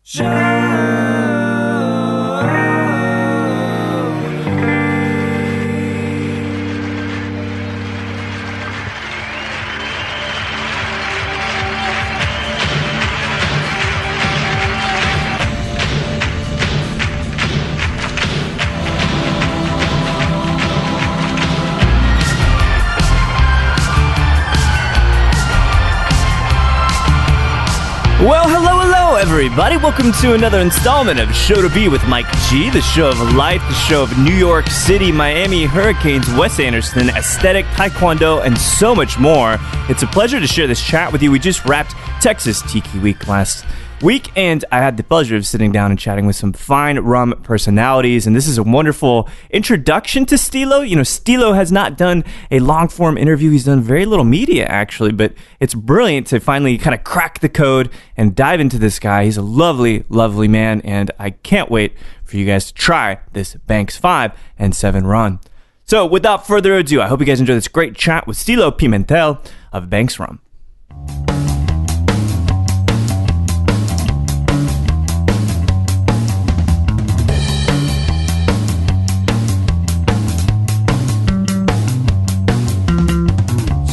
Well, hello, everybody. Welcome to another installment of Show to Be with Mike G, the show of life, the show of New York City, Miami Hurricanes, Wes Anderson, aesthetic, taekwondo, and so much more. It's a pleasure to share this chat with you. We just wrapped Texas Tiki Week last week, and I had the pleasure of sitting down and chatting with some fine rum personalities, and this is a wonderful introduction to Stilo. You know, Stilo has not done a long-form interview. He's done very little media, actually, but it's brilliant to finally kind of crack the code and dive into this guy. He's a lovely, lovely man, and I can't wait for you guys to try this Banks 5 and 7 run. So, without further ado, I hope you guys enjoy this great chat with Stilo Pimentel of Banks Rum.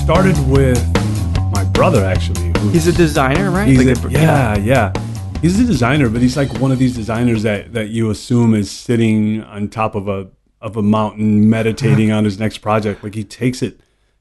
Started with my brother, actually. He's a designer, right? Yeah. He's a designer, but he's like one of these designers that you assume is sitting on top of a mountain meditating on his next project. Like, he takes it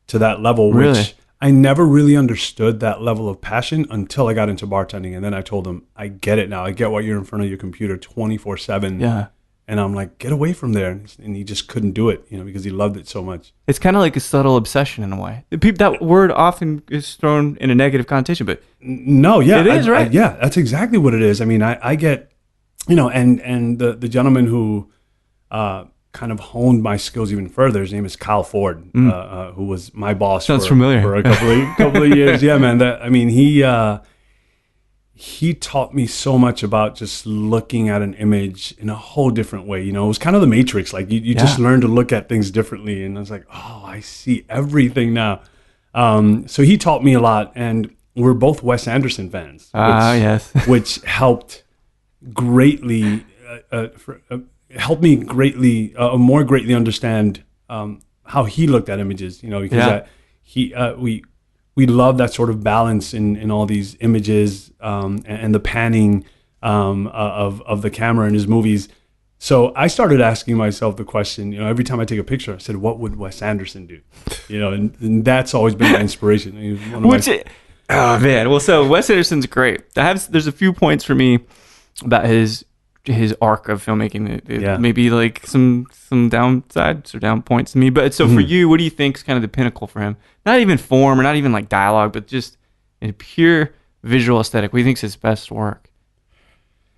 to that level, which I never really understood that level of passion until I got into bartending. And then I told him, I get it now. I get why you're in front of your computer 24/7. Yeah. And I'm like, get away from there. And he just couldn't do it, because he loved it so much. It's kind of like a subtle obsession in a way. That word often is thrown in a negative connotation, but no, yeah. It is, right? Yeah, that's exactly what it is. I mean, I get, and the gentleman who kind of honed my skills even further, his name is Kyle Ford, who was my boss Sounds familiar. for a couple of years. Yeah, man. He taught me so much about just looking at an image in a whole different way. It was kind of the Matrix. Like, you just learn to look at things differently. And I was like, oh, I see everything now. So he taught me a lot. And we're both Wes Anderson fans. Yes. Which helped greatly, more greatly understand how he looked at images, because we love that sort of balance in all these images and the panning of the camera in his movies. So I started asking myself the question, every time I take a picture, I said, what would Wes Anderson do? And that's always been my inspiration. Oh, man. Well, so Wes Anderson's great. There's a few points for me about his arc of filmmaking. Maybe like some downsides or down points to me. But so for you, what do you think is kind of the pinnacle for him? Not even form or not even like dialogue, but just in pure visual aesthetic. What do you think is his best work?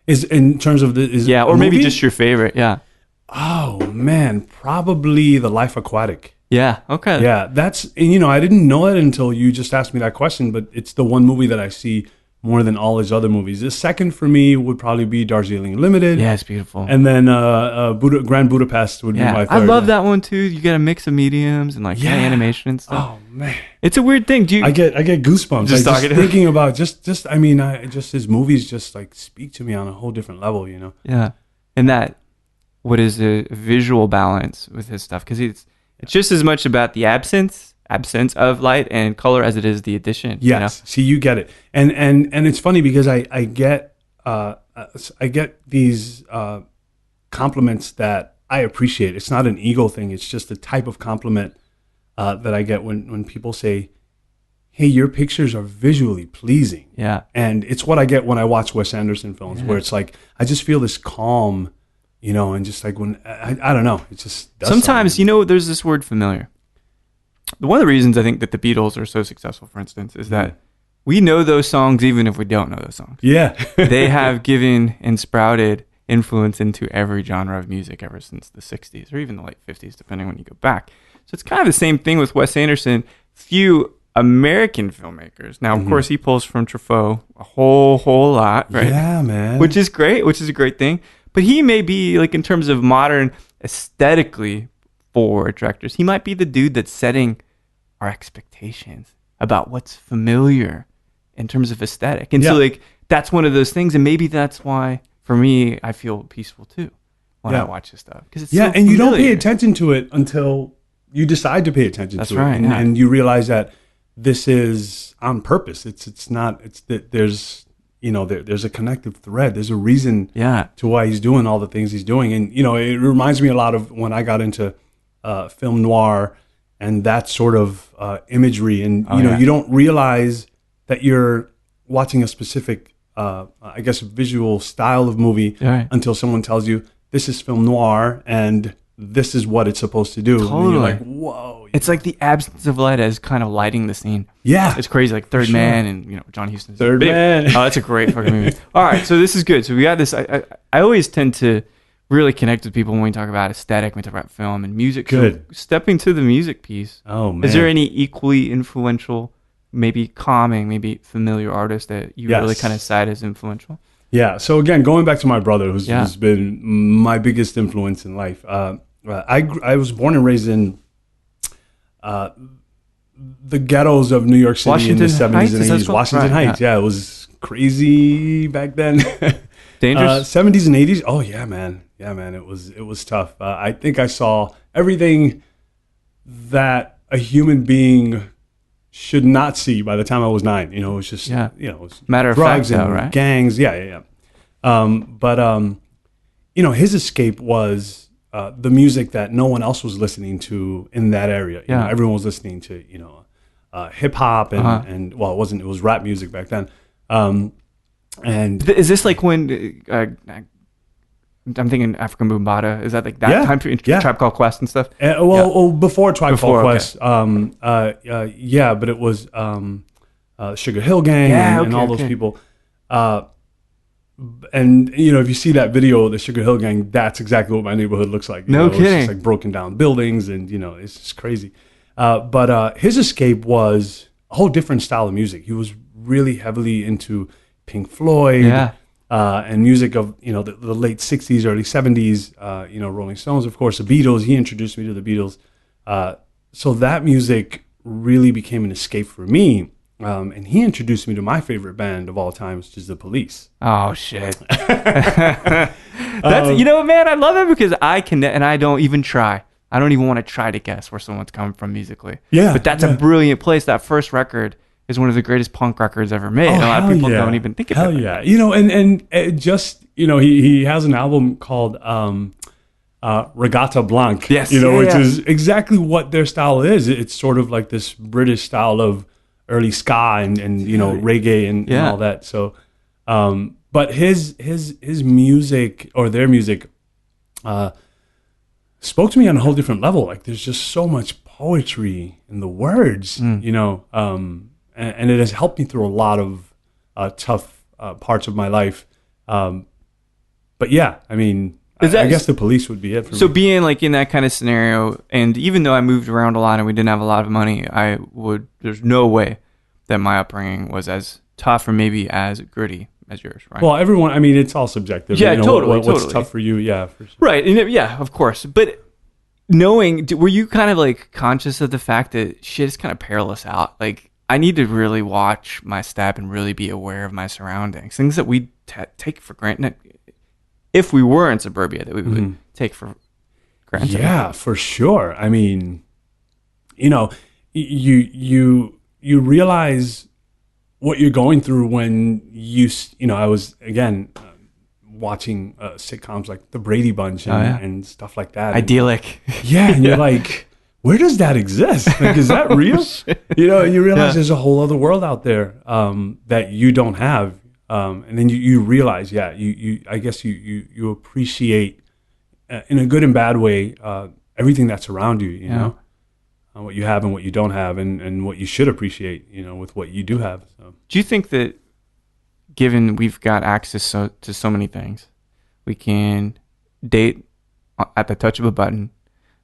Is in terms of or maybe just your favorite. Yeah. Oh man, probably The Life Aquatic. Yeah. Okay. Yeah, that's, I didn't know it until you just asked me that question, but it's the one movie that I see more than all his other movies. The second for me would probably be Darjeeling Limited. Yeah, it's beautiful. And then Grand Budapest would be my third. I love that one too. You get a mix of mediums and kind of animation and stuff. Oh man, it's a weird thing. I get goosebumps just thinking about just his movies just like speak to me on a whole different level, Yeah, and what is a visual balance with his stuff, because it's just as much about the absence of light and color as it is the addition. Yes. See, you get it. And it's funny because I get these compliments that I appreciate. It's not an ego thing. It's just a type of compliment that I get when people say, hey, your pictures are visually pleasing. Yeah. And it's what I get when I watch Wes Anderson films, where it's like, I just feel this calm, and just like when, I don't know, it just does sometimes, something. There's this word familiar. One of the reasons I think that the Beatles are so successful, for instance, is that we know those songs even if we don't know those songs. Yeah. They have given and sprouted influence into every genre of music ever since the 60s or even the late 50s, depending when you go back. So it's kind of the same thing with Wes Anderson. Few American filmmakers. Now, of course, he pulls from Truffaut a whole lot, right? Yeah, man. Which is great, which is a great thing. But he may be, like, in terms of modern aesthetically forward directors, he might be the dude that's setting our expectations about what's familiar in terms of aesthetic. And so, like, that's one of those things, and maybe that's why for me I feel peaceful too when I watch this stuff, because it's so and you don't pay attention to it until you decide to pay attention that's to right, it, and you realize that this is on purpose. It's not. It's that there's there's a connective thread. There's a reason to why he's doing all the things he's doing, and it reminds me a lot of when I got into film noir and that sort of imagery, and you don't realize that you're watching a specific, I guess, visual style of movie until someone tells you this is film noir and this is what it's supposed to do. Totally. And you're like, whoa. It's like the absence of light as kind of lighting the scene. Yeah. It's crazy. Like Third Man and, John Huston's Third Man. Oh, that's a great fucking movie. All right. So this is good. So we got this. I always tend to really connect with people when we talk about aesthetic, when we talk about film and music. Good. So stepping to the music piece. Oh, man. Is there any equally influential, maybe calming, maybe familiar artist that you really kind of cite as influential? Yeah. So again, going back to my brother, who's been my biggest influence in life. I was born and raised in the ghettos of New York City Washington in the 70s Heights, and 80s. Washington Heights. Yeah, it was crazy back then. Dangerous? 70s and 80s. Oh yeah, man. Yeah, man. It was tough. I think I saw everything that a human being should not see by the time I was 9. It was just it was matter of drugs fact, and though, right? gangs. Yeah. But his escape was the music that no one else was listening to in that area. Everyone was listening to hip hop and well, it was rap music back then. And is this like when I'm thinking African Bambaataa? Is that like that time period? Tribe Called Quest and stuff? Before Tribe Called Quest. But it was Sugar Hill Gang and all those people. And if you see that video of the Sugar Hill Gang, that's exactly what my neighborhood looks like. No kidding. It's just like broken down buildings, and it's just crazy. But his escape was a whole different style of music. He was really heavily into Pink Floyd, and music of the late '60s, early '70s. Rolling Stones, of course, the Beatles. He introduced me to the Beatles, so that music really became an escape for me. And he introduced me to my favorite band of all time, which is The Police. Oh shit! That's man, I love it because I can, and I don't even try. I don't even want to try to guess where someone's coming from musically. Yeah, but that's a brilliant place. That first record is one of the greatest punk records ever made. A lot of people don't even think about it. Hell yeah! And just he has an album called Regatta Blanc. Yes, which is exactly what their style is. It's sort of like this British style of early ska and reggae and all that. So, but his music, or their music, spoke to me on a whole different level. Like there's just so much poetry in the words, and it has helped me through a lot of tough parts of my life. But yeah, I mean, I guess The Police would be it for me. So being like in that kind of scenario, and even though I moved around a lot and we didn't have a lot of money, there's no way that my upbringing was as tough or maybe as gritty as yours, right? Well, everyone, I mean, it's all subjective. Yeah, totally. What's tough for you, for sure. Right, and of course. But were you kind of like conscious of the fact that shit is kind of perilous out? Like, I need to really watch my step and really be aware of my surroundings. Things that we take for granted. If we were in suburbia, that we would take for granted. Yeah, for sure. I mean, you realize what you're going through when I was again watching sitcoms like The Brady Bunch and stuff like that. Idyllic. And you're like, where does that exist? Like, is that real? And you realize there's a whole other world out there that you don't have. And then you realize, I guess you appreciate in a good and bad way everything that's around you, you know, what you have and what you don't have, and what you should appreciate, with what you do have. So. Do you think that, given we've got access to so many things, we can date at the touch of a button,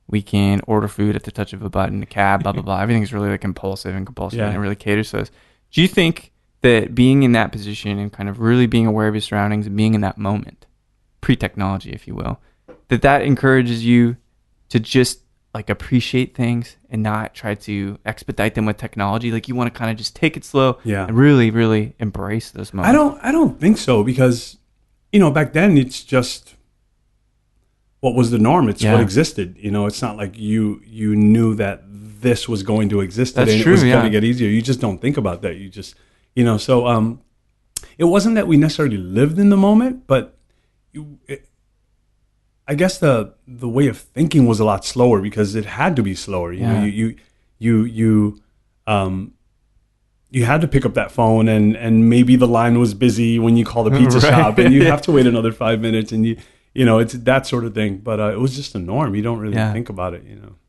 we can order food at the touch of a button, a cab, blah, blah, blah. Everything's really like compulsive and it really caters to us. Do you think that being in that position and kind of really being aware of your surroundings and being in that moment, pre-technology, if you will, that encourages you to just like appreciate things and not try to expedite them with technology? Like you want to kind of just take it slow and really, really embrace those moments. I don't think so, because, back then it's just what was the norm. It's what existed. It's not like you knew that this was going to exist today. That's and true, it was going to get easier. You just don't think about that. You just, so it wasn't that we necessarily lived in the moment, but I guess the way of thinking was a lot slower because it had to be slower. You had to pick up that phone and maybe the line was busy when you call the pizza shop and you have to wait another 5 minutes and it's that sort of thing. But it was just a norm. You don't really think about it,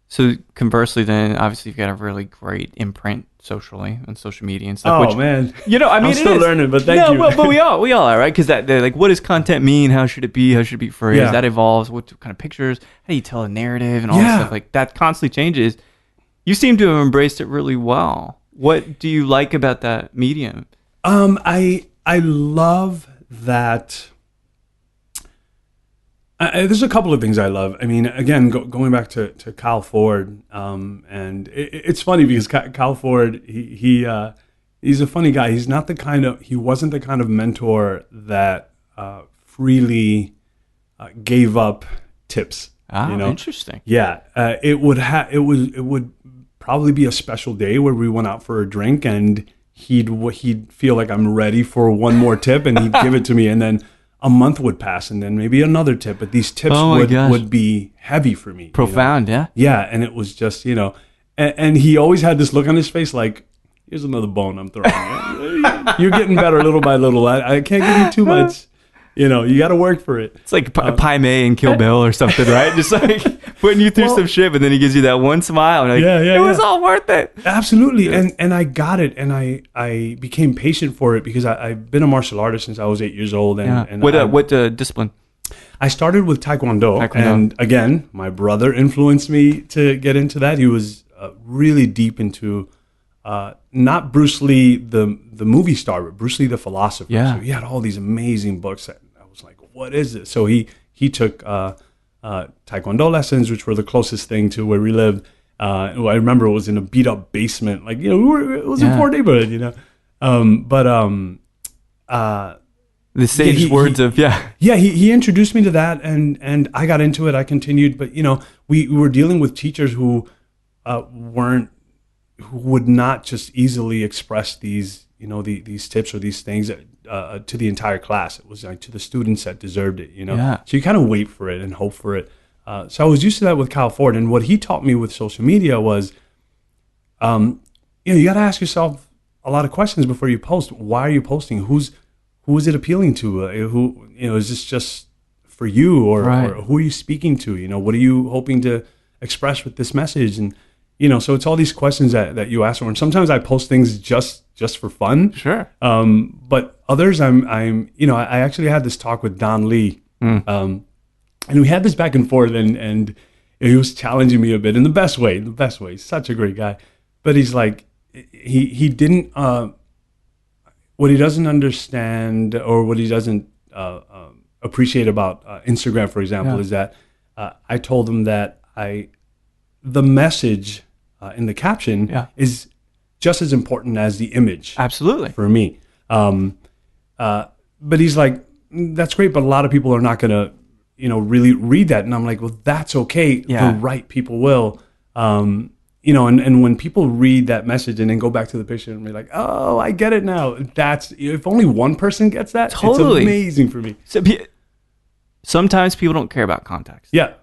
So conversely, then obviously you've got a really great imprint socially on social media and stuff. Oh man, I'm still learning, but thank you. Well, but we all are, right? Because they're like, what does content mean? How should it be? How should it be phrased? That evolves. What kind of pictures? How do you tell a narrative and all that stuff? Like that constantly changes. You seem to have embraced it really well. What do you like about that medium? I love that. There's a couple of things I love. I mean, again, going back to Kyle Ford, and it's funny because Kyle Ford, he's a funny guy. He wasn't the kind of mentor that freely gave up tips. Interesting. Yeah, it would probably be a special day where we went out for a drink, and he'd feel like I'm ready for one more tip, and he'd give it to me, and then a month would pass, and then maybe another tip. But these tips would be heavy for me. Profound, yeah. Yeah, and it was just, and he always had this look on his face like, here's another bone I'm throwing. You're getting better little by little. I can't give you too much. You got to work for it. It's like Pai Mei and Kill Bill or something, right? Just like putting you through some shit, but then he gives you that one smile. And it was all worth it. Absolutely. Yeah. And I got it. And I became patient for it because I've been a martial artist since I was 8 years old. And what discipline? I started with Taekwondo. And again, my brother influenced me to get into that. He was really deep into not Bruce Lee, the movie star, but Bruce Lee, the philosopher. Yeah. So he had all these amazing books that I was like, what is this? So he took Taekwondo lessons, which were the closest thing to where we lived. I remember it was in a beat up basement, like, it was a poor neighborhood, the sage words of he introduced me to that, and I got into it. I continued, but we were dealing with teachers who would not just easily express these these tips or these things to the entire class. It was like to the students that deserved it. So you kind of wait for it and hope for it. So I was used to that with Kyle Ford, and what he taught me with social media was, you got to ask yourself a lot of questions before you post. Why are you posting? Who is it appealing to? Is this just for you, or who are you speaking to? What are you hoping to express with this message? And so it's all these questions that you ask for. And sometimes I post things just for fun. Sure. But others, I actually had this talk with Don Lee, and we had this back and forth, and he was challenging me a bit in the best way. He's such a great guy, but he's like, he didn't. What he doesn't understand, or what he doesn't appreciate about Instagram, for example, is that I told him that the message in the caption is just as important as the image. Absolutely. For me. But he's like, that's great, but a lot of people are not going to, really read that. And I'm like, well, that's okay. The right people will. And when people read that message and then go back to the picture and be like, oh, I get it now. If only one person gets that, totally. It's amazing for me. So, sometimes people don't care about context. Yeah.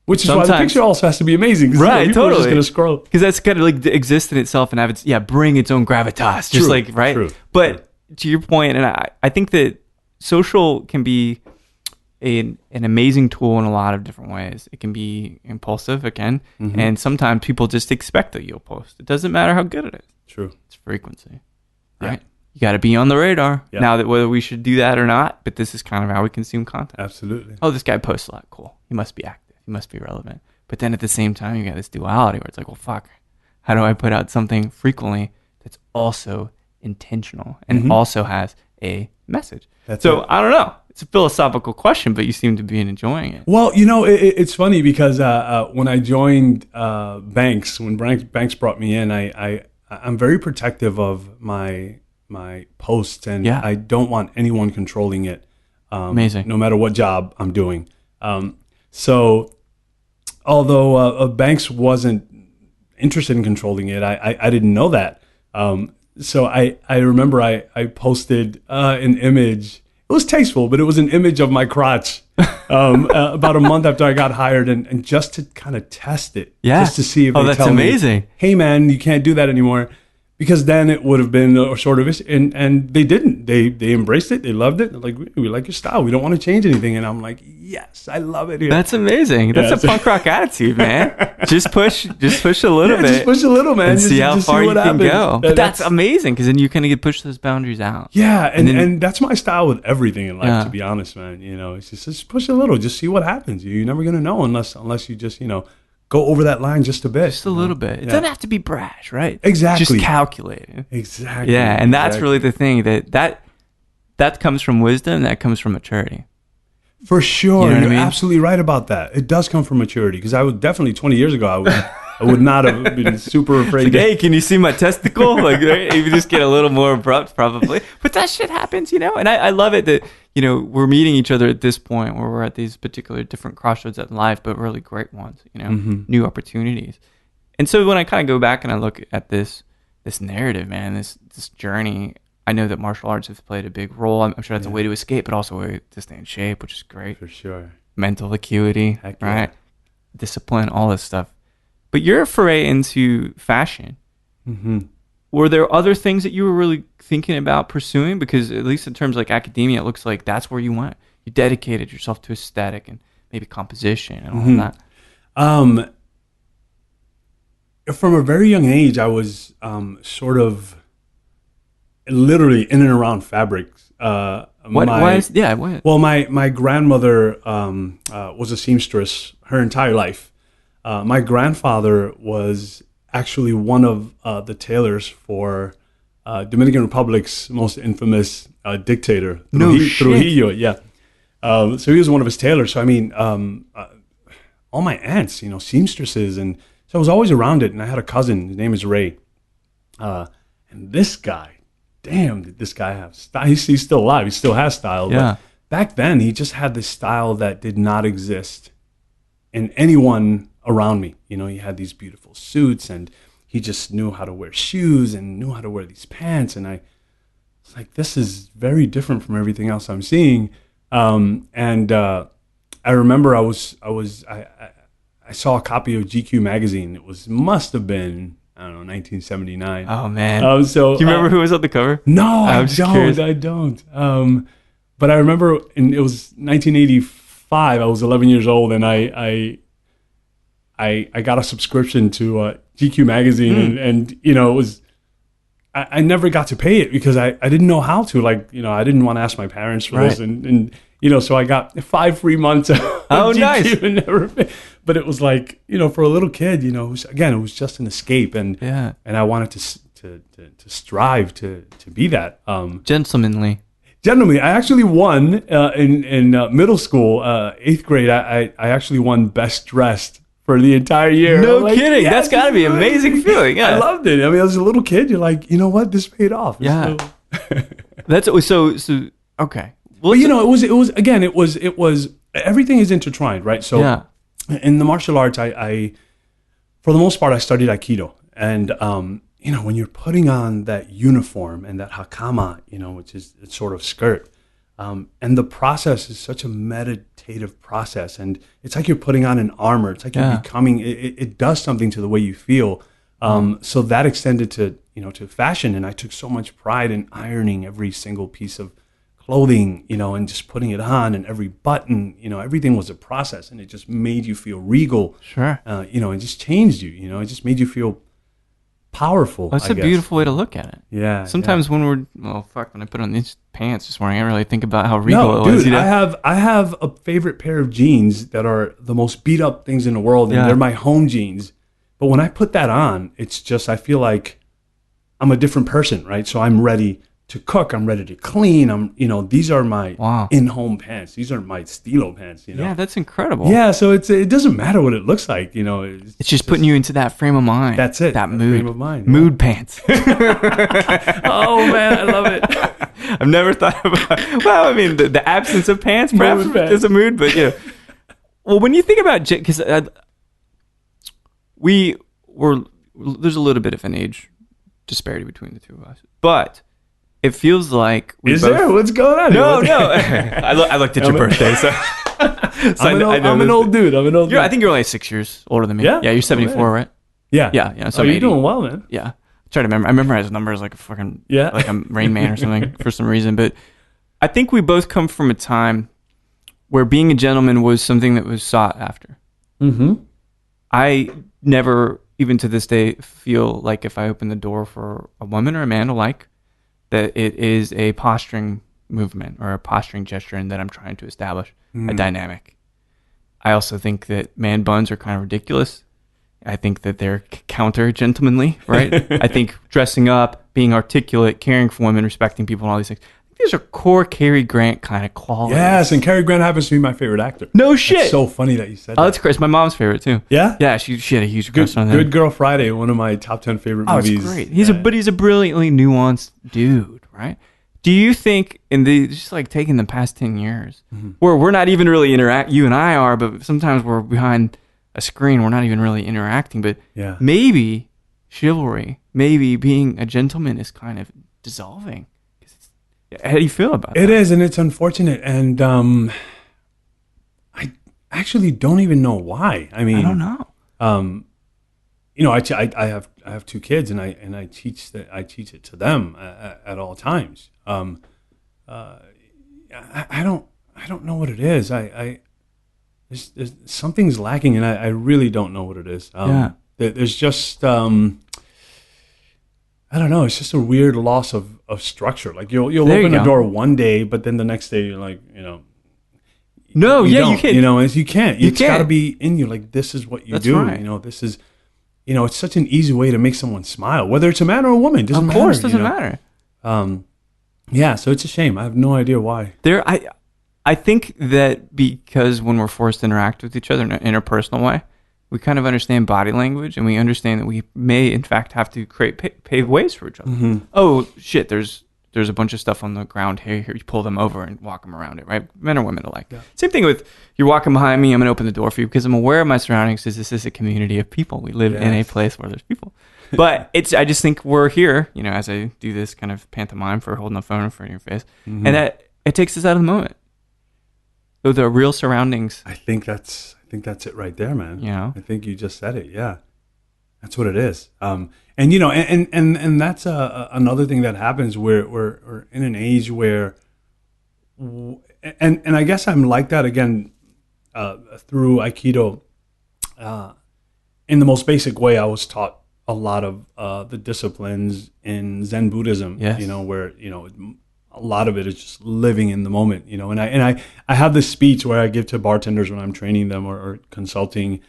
Which is why the picture also has to be amazing. Right, people totally. Are just going to scroll. Because that's kind of like exist in itself and have its, bring its own gravitas. Just like, right? True. But to your point, and I think that social can be an amazing tool in a lot of different ways. It can be impulsive, again, and sometimes people just expect that you'll post. It doesn't matter how good it is. True. It's frequency, right? Yeah. You got to be on the radar. Yeah. Now that whether we should do that or not, but this is kind of how we consume content. Absolutely. Oh, this guy posts a lot. Cool. He must be active. He must be relevant. But then at the same time, you got this duality where it's like, well, fuck, how do I put out something frequently that's also intentional and also has a message? I don't know. it's a philosophical question, but you seem to be enjoying it. Well, it's funny because when I joined Banks, when Banks brought me in, I'm very protective of my posts, and I don't want anyone controlling it. Amazing. No matter what job I'm doing. So although Banks wasn't interested in controlling it, I didn't know that. So I remember I posted an image. It was tasteful, but it was an image of my crotch about a month after I got hired, and just to kind of test it, just to see if they that's tell amazing. me, hey man, you can't do that anymore. Because then it would have been a sort of, and they didn't. They embraced it. They loved it. They're like, we like your style. We don't want to change anything. And I'm like, yes, I love it here. That's amazing. That's a punk rock attitude, man. Just push a little bit. Just push a little, man. And see how far you can go. But that's amazing, because then you kind of get push those boundaries out. Yeah, and that's my style with everything in life, to be honest, man. It's just push a little. Just see what happens. You're never going to know unless you just, go over that line just a bit. Just a little bit. It doesn't have to be brash, right? Exactly. Just calculated. Exactly. Yeah, and that's really the thing, that comes from wisdom, that comes from maturity. For sure. You know You're absolutely right about that. It does come from maturity, because I would definitely 20 years ago, I would not have been super afraid. Hey, can you see my testicle? Like, you just get a little more abrupt, probably. But that shit happens, And I love it that, we're meeting each other at this point where we're at these particular different crossroads in life, but really great ones, new opportunities. And so when I kind of go back and I look at this narrative, man, this journey, I know that martial arts have played a big role. I'm sure that's a way to escape, but also a way to stay in shape, which is great. For sure. Mental acuity, Heck right? Discipline, all this stuff. But you're a foray into fashion. Mm-hmm. Were there other things that you were really thinking about pursuing? Because at least in terms of like academia, it looks like that's where you went. You dedicated yourself to aesthetic and maybe composition and all of that. From a very young age, I was sort of literally in and around fabrics. What? Well, my grandmother was a seamstress her entire life. My grandfather was actually one of the tailors for Dominican Republic's most infamous dictator, Trujillo. Yeah. So he was one of his tailors. So I mean, all my aunts, seamstresses, and so I was always around it. And I had a cousin. His name is Ray, and this guy, damn, did this guy have style? He's still alive. He still has style. Yeah. But back then, he just had this style that did not exist in anyone around me. He had these beautiful suits, and he just knew how to wear shoes and knew how to wear these pants. And I was like, this is very different from everything else I'm seeing. And I remember I saw a copy of GQ magazine. It must have been, I don't know, 1979. Oh man. So do you remember who was on the cover? No, I don't. But I remember it was 1985. I was 11 years old, and I got a subscription to GQ magazine, and it was, I never got to pay it because I didn't know how to, I didn't want to ask my parents for this, and so I got 5 free months of GQ nice. and never paid. But it was like, for a little kid, it was just an escape, and I wanted to strive to be that. Gentlemanly. Gentlemanly. I actually won in middle school, 8th grade. I actually won best dressed for the entire year. No kidding. That's got to be an amazing feeling. Yeah. I loved it. I mean, as a little kid, you're like, you know what? This paid off. Yeah. That's so okay. Well, it was everything is intertwined, right? So in the martial arts, I for the most part, I studied Aikido. And, when you're putting on that uniform and that hakama, which is a sort of skirt, and the process is such a meditative process, and it's like you're putting on an armor. It's like you're becoming. It does something to the way you feel. So that extended to to fashion, and I took so much pride in ironing every single piece of clothing, and just putting it on, and every button, everything was a process, and it just made you feel regal. Sure. It just changed you. It just made you feel powerful. That's a beautiful way to look at it. Yeah. Sometimes when when I put on these pants this morning, I really think about how regal it was. Dude, I have a favorite pair of jeans that are the most beat up things in the world, and they're my home jeans. But when I put that on, it's just, I feel like I'm a different person, right? So I'm ready to cook. I'm ready to clean. These are my Wow. in-home pants. These are my Stilo pants. Yeah, that's incredible. Yeah, so it doesn't matter what it looks like. It's just putting you into that frame of mind. That's it. That mood. Frame of mind. Mood pants. Oh man, I love it. I've never thought about. Well, I mean, the absence of pants perhaps is a mood, but Well, when you think about, because there's a little bit of an age disparity between the two of us, but it feels like there? What's going on? No. I looked at your birthday, so. I'm an old dude. I think you're only 6 years older than me. Yeah, you're 74, right? Yeah. So you're doing well, man. Yeah, I'm trying to remember. I memorize numbers like a fucking like I'm Rain Man or something for some reason. But I think we both come from a time where being a gentleman was something that was sought after. Mm-hmm. I never, even to this day, feel like if I open the door for a woman or a man alike, that it is a posturing movement or a posturing gesture and that I'm trying to establish a dynamic. I also think that man buns are kind of ridiculous. I think that they're counter gentlemanly, right? I think dressing up, being articulate, caring for women, respecting people, and all these things. These are core Cary Grant kind of qualities. Yes, and Cary Grant happens to be my favorite actor. No shit. It's so funny that you said that. Oh, that's Chris. My mom's favorite too. Yeah? Yeah, she had a huge crush on him. Good Girl Friday, one of my top 10 favorite movies. Oh, it's great. He's a brilliantly nuanced dude, right? Do you think just like taking the past 10 years, where we're not even really you and I are, but sometimes we're behind a screen, we're not even really interacting, but maybe chivalry, maybe being a gentleman is kind of dissolving. How do you feel about that? It is, and it's unfortunate, and I actually don't even know why. I mean, I don't know. I have two kids, and I teach it to them at all times. I don't know what it is. There's something's lacking, and I really don't know what it is. There's just I don't know. It's just a weird loss of structure. Like you'll open the door one day, but then the next day you're like, no, you can't. You can't. It's got to be in you. Like this is what you do. Right. This is, it's such an easy way to make someone smile, whether it's a man or a woman. Doesn't matter. Of course, doesn't matter. Yeah. So it's a shame. I have no idea why. I think that because when we're forced to interact with each other in an interpersonal way, we kind of understand body language, and we understand that we may, in fact, have to create pave ways for each other. Mm-hmm. Oh shit! There's a bunch of stuff on the ground here. You pull them over and walk them around it, right? Men or women alike. Yeah. Same thing with you're walking behind me. I'm gonna open the door for you because I'm aware of my surroundings. Because this is a community of people. We live in a place where there's people. But I just think we're here. As I do this kind of pantomime for holding the phone in front of your face, and that it takes us out of the moment. So the real surroundings. I think that's it right there, man. I think you just said it. Yeah, that's what it is. And that's another thing that happens. We're in an age where, and I guess I'm like that again through Aikido. In the most basic way, I was taught a lot of the disciplines in Zen Buddhism. Yes. Where a lot of it is just living in the moment, and I have this speech where I give to bartenders when I'm training them or consulting,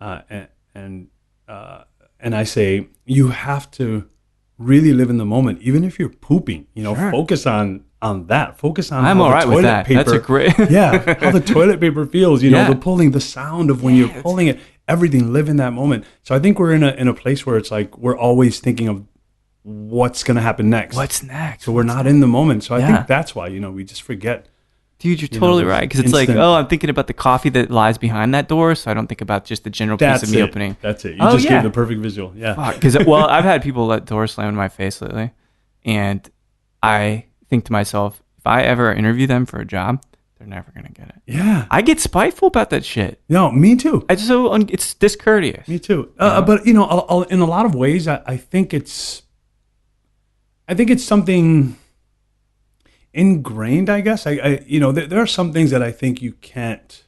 and I say, you have to really live in the moment, even if you're pooping, Sure. Focus on that. Focus on I'm how all the right toilet with that. paper, That's a great how the toilet paper feels, the pulling, the sound of when you're pulling it, everything, live in that moment. So I think we're in a place where it's like we're always thinking of what's going to happen next. What's next? So we're not in the moment. So I think that's why, we just forget. Dude, you're totally right. Because it's like, I'm thinking about the coffee that lies behind that door, so I don't think about just the general piece of me opening. That's it. You just gave the perfect visual. Yeah. Because, I've had people let doors slam in my face lately, and I think to myself, if I ever interview them for a job, they're never going to get it. Yeah. I get spiteful about that shit. No, me too. It's discourteous. Me too. But, in a lot of ways, I think it's something ingrained, I guess. There are some things that I think you can't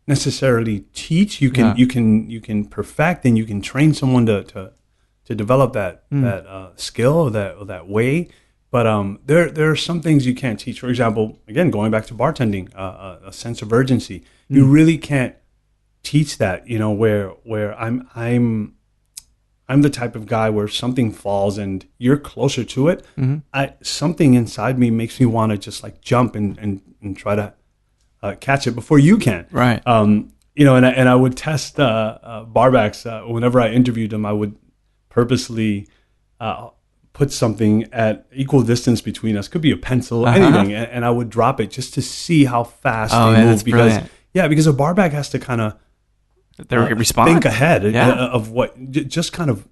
necessarily teach. You can perfect, and you can train someone to develop that skill or that way. But there are some things you can't teach. For example, again, going back to bartending, a sense of urgency. You really can't teach that. Where I'm the type of guy where something falls and you're closer to it. Something inside me makes me want to just like jump and try to catch it before you can. Right. And I would test barbacks whenever I interviewed them. I would purposely put something at equal distance between us. Could be a pencil, anything, and I would drop it just to see how fast they move. Because a barback has to kind of respond, think ahead of what, just kind of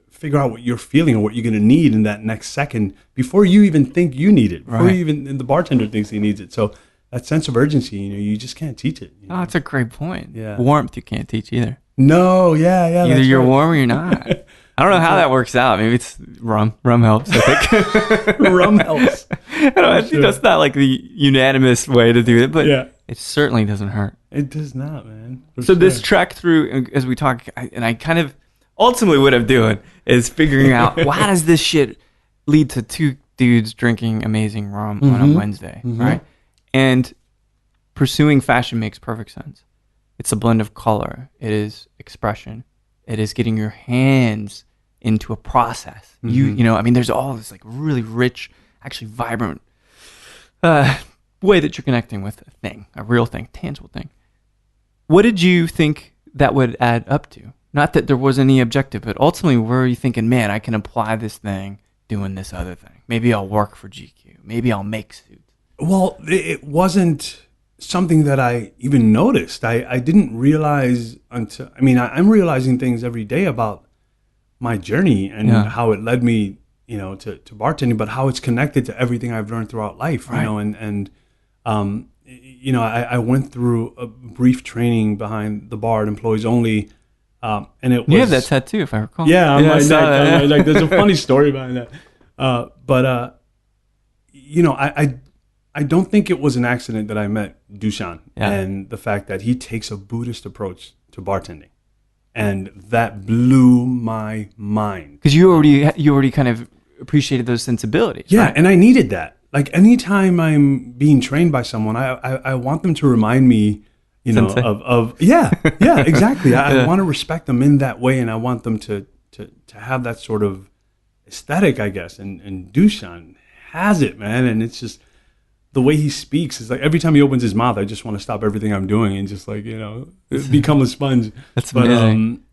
figure out what you're feeling or what you're going to need in that next second before you even think you need it. Before you even the bartender thinks he needs it. So that sense of urgency, you just can't teach it. Oh, that's a great point. Yeah. Warmth, you can't teach either. No, yeah. Either you're warm or you're not. I don't know how that works out. Maybe it's rum. Rum helps, I think. Rum helps. I think that's not like the unanimous way to do it, but it certainly doesn't hurt. It does not, man. This trek through, as we talk, and I kind of, ultimately what I'm doing is figuring out, well, how does this shit lead to two dudes drinking amazing rum on a Wednesday, right? And pursuing fashion makes perfect sense. It's a blend of color. It is expression. It is getting your hands into a process. There's all this like really rich, actually vibrant way that you're connecting with a thing, a real thing, tangible thing. What did you think that would add up to? Not that there was any objective, but ultimately, where are you thinking, man, I can apply this thing doing this other thing? Maybe I'll work for GQ. Maybe I'll make suits. Well, it wasn't something that I even noticed. I didn't realize until, I'm realizing things every day about my journey and how it led me, to bartending, but how it's connected to everything I've learned throughout life, I went through a brief training behind the bar at Employees Only, and it was... You have that tattoo, if I recall. Yeah, on my neck. There's a funny story behind that. I don't think it was an accident that I met Dushan and the fact that he takes a Buddhist approach to bartending. And that blew my mind. Because you already kind of appreciated those sensibilities. Yeah, right? And I needed that. Like anytime I'm being trained by someone, I want them to remind me, exactly. I want to respect them in that way, and I want them to have that sort of aesthetic, I guess. And Dushan has it, man. And it's just the way he speaks is like every time he opens his mouth, I just want to stop everything I'm doing and just like become a sponge. That's amazing.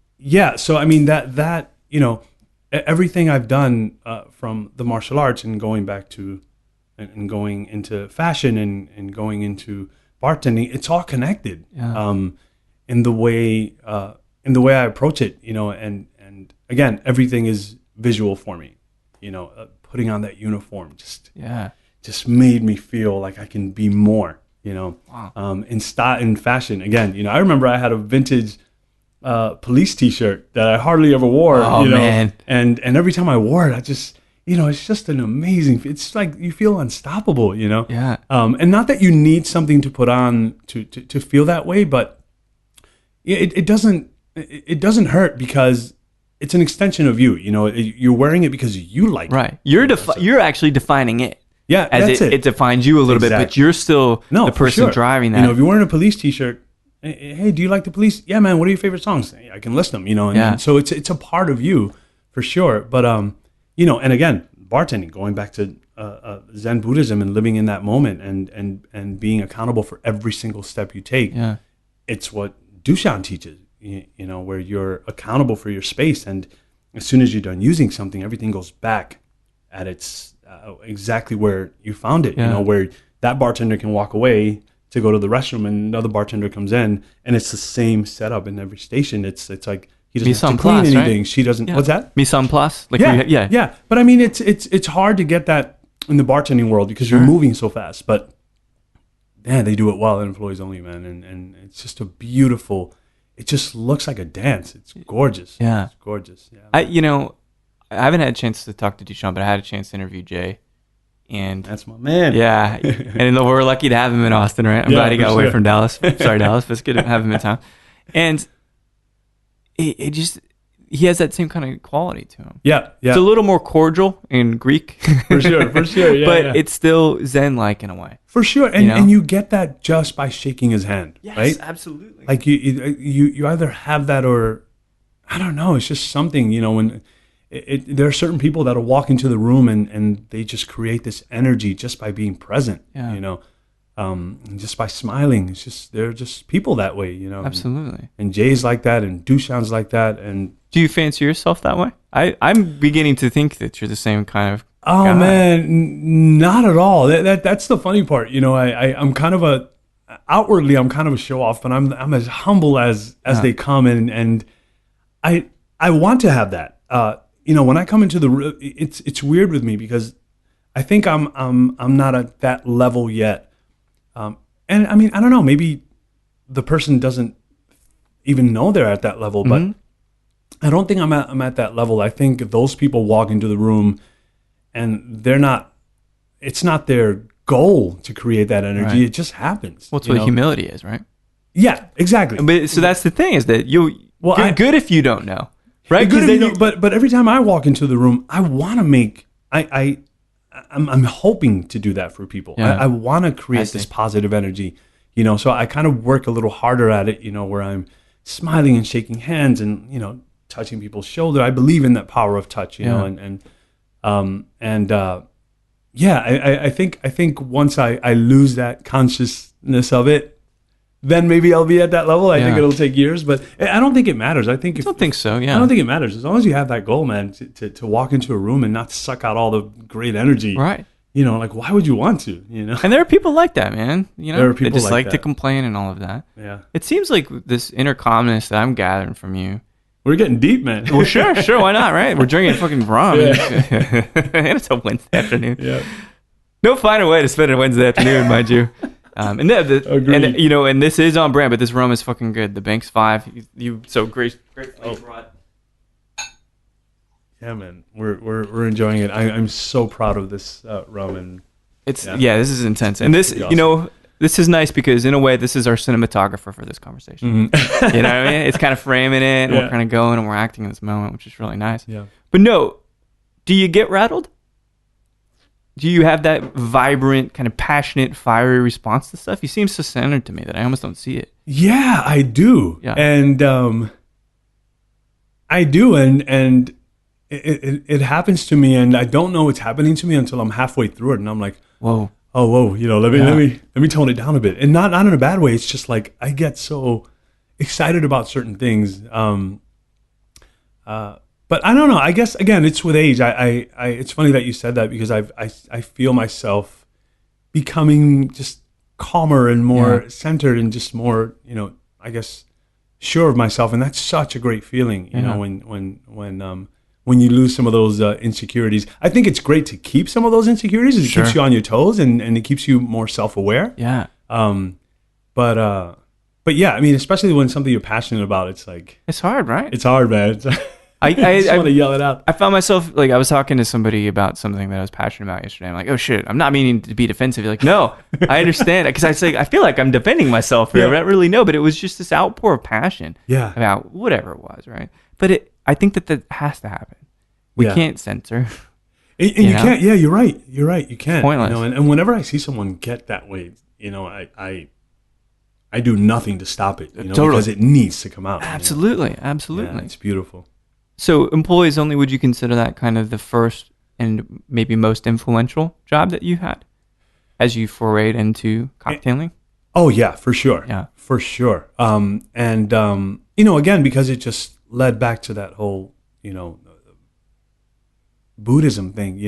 So that everything I've done from the martial arts and going back to and going into fashion and going into bartending, it's all connected in the way I approach it, and again, everything is visual for me, putting on that uniform just made me feel like I can be more, Wow. In fashion. Again, I remember I had a vintage police t-shirt that I hardly ever wore, man. And every time I wore it, I just, it's just an amazing, it's like you feel unstoppable, Yeah. And not that you need something to put on to feel that way, but it doesn't hurt because it's an extension of you, you're wearing it because you like it. Right. You're actually defining it. Yeah, as it defines you a little bit, but you're still the person driving that. If you're wearing a police t-shirt, hey, do you like the police? Yeah, man, what are your favorite songs? I can list them, and so it's a part of you for sure. But, and again, bartending, going back to Zen Buddhism and living in that moment and being accountable for every single step you take. Yeah. It's what Dushan teaches, where you're accountable for your space. And as soon as you're done using something, everything goes back at its exactly where you found it, where that bartender can walk away to go to the restroom and another bartender comes in and it's the same setup in every station. It's like he doesn't have to clean anything. Right? She doesn't. Yeah. What's that? Mise en place. Like yeah. But it's hard to get that in the bartending world because you're moving so fast. But man, they do it well at Employees Only, man, and it's just a beautiful. It just looks like a dance. It's gorgeous. Yeah, it's gorgeous. Yeah. I haven't had a chance to talk to Dushan, but I had a chance to interview Jay. And that's my man. Yeah. And we're lucky to have him in Austin, right? I'm glad he got away from Dallas. Sorry, Dallas, but it's good to have him in town. And he has that same kind of quality to him. Yeah. It's a little more cordial in Greek. For sure. Yeah. But it's still Zen-like in a way. For sure. And you get that just by shaking his hand, yes, right? Absolutely. Like you either have that or I don't know. It's just something, when there are certain people that'll walk into the room and they just create this energy just by being present, and just by smiling. It's just, they're just people that way, Absolutely. And Jay's like that, and Dushan's like that. And do you fancy yourself that way? I'm beginning to think that you're the same kind of oh guy. man, not at all. That's the funny part. I'm kind of outwardly I'm kind of a show off, but I'm as humble as they come, and I want to have that. When I come into the room, it's weird with me because I think I'm not at that level yet. And I mean, I don't know, maybe the person doesn't even know they're at that level, but I don't think I'm at that level. I think those people walk into the room and it's not their goal to create that energy. Right. It just happens. Well, it's what humility is, right? Yeah, exactly. But so that's the thing, is that you're good if you don't know, right? But every time I walk into the room, I want to make, I'm hoping to do that for people. Yeah. I want to create this positive energy, so I kind of work a little harder at it, where I'm smiling and shaking hands and, touching people's shoulder. I believe in that power of touch, I think once I lose that consciousness of it, then maybe I'll be at that level. I think it'll take years, but I don't think it matters. I don't think so. Yeah, I don't think it matters as long as you have that goal, man. To walk into a room and not suck out all the great energy, right? Why would you want to? And there are people like that, man. There are people they just like that. to complain and all of that. Yeah, it seems like this inner calmness that I'm gathering from you. We're getting deep, man. Well, sure, why not, right? We're drinking fucking rum. Yeah. And it's a Wednesday afternoon. Yeah. No finer way to spend a Wednesday afternoon, mind you. And this is on brand, but this rum is fucking good. The Banks 5. You so great brought. Yeah, man, we're enjoying it. I'm so proud of this rum, and this is intense. And this, awesome. This is nice because in a way, this is our cinematographer for this conversation. Mm-hmm. You know what I mean? It's kind of framing it, and we're kind of going and we're acting in this moment, which is really nice. Yeah. But no, do you get rattled? Do you have that vibrant, kind of passionate, fiery response to stuff? You seem so centered to me that I almost don't see it. Yeah, I do. Yeah. And I do, and it happens to me, and I don't know what's happening to me until I'm halfway through it, and I'm like, whoa. Let me tone it down a bit, and not in a bad way. It's just like I get so excited about certain things. But I don't know. I guess again, it's with age. I it's funny that you said that because I feel myself becoming just calmer and more centered and just more, I guess sure of myself, and that's such a great feeling. You know, when you lose some of those insecurities. I think it's great to keep some of those insecurities. It keeps you on your toes and it keeps you more self-aware. Yeah. But yeah, I mean, especially when something you're passionate about, it's like it's hard, right? It's hard, man. I just want to yell it out. I found myself, like, I was talking to somebody about something that I was passionate about yesterday. I'm like, oh shit, I'm not meaning to be defensive. You're like, no, I understand. Because I feel like I'm defending myself here. I don't really know, but it was just this outpour of passion about whatever it was, right? But I think that has to happen. We can't censor. And you can't. Yeah, you're right. You can't. Pointless. And whenever I see someone get that way, I do nothing to stop it. Because it needs to come out. Absolutely. Yeah, it's beautiful. So employees only, would you consider that kind of the first and maybe most influential job that you had as you forayed into cocktailing? Oh yeah, for sure. Yeah, for sure. Again, because it just led back to that whole, Buddhism thing.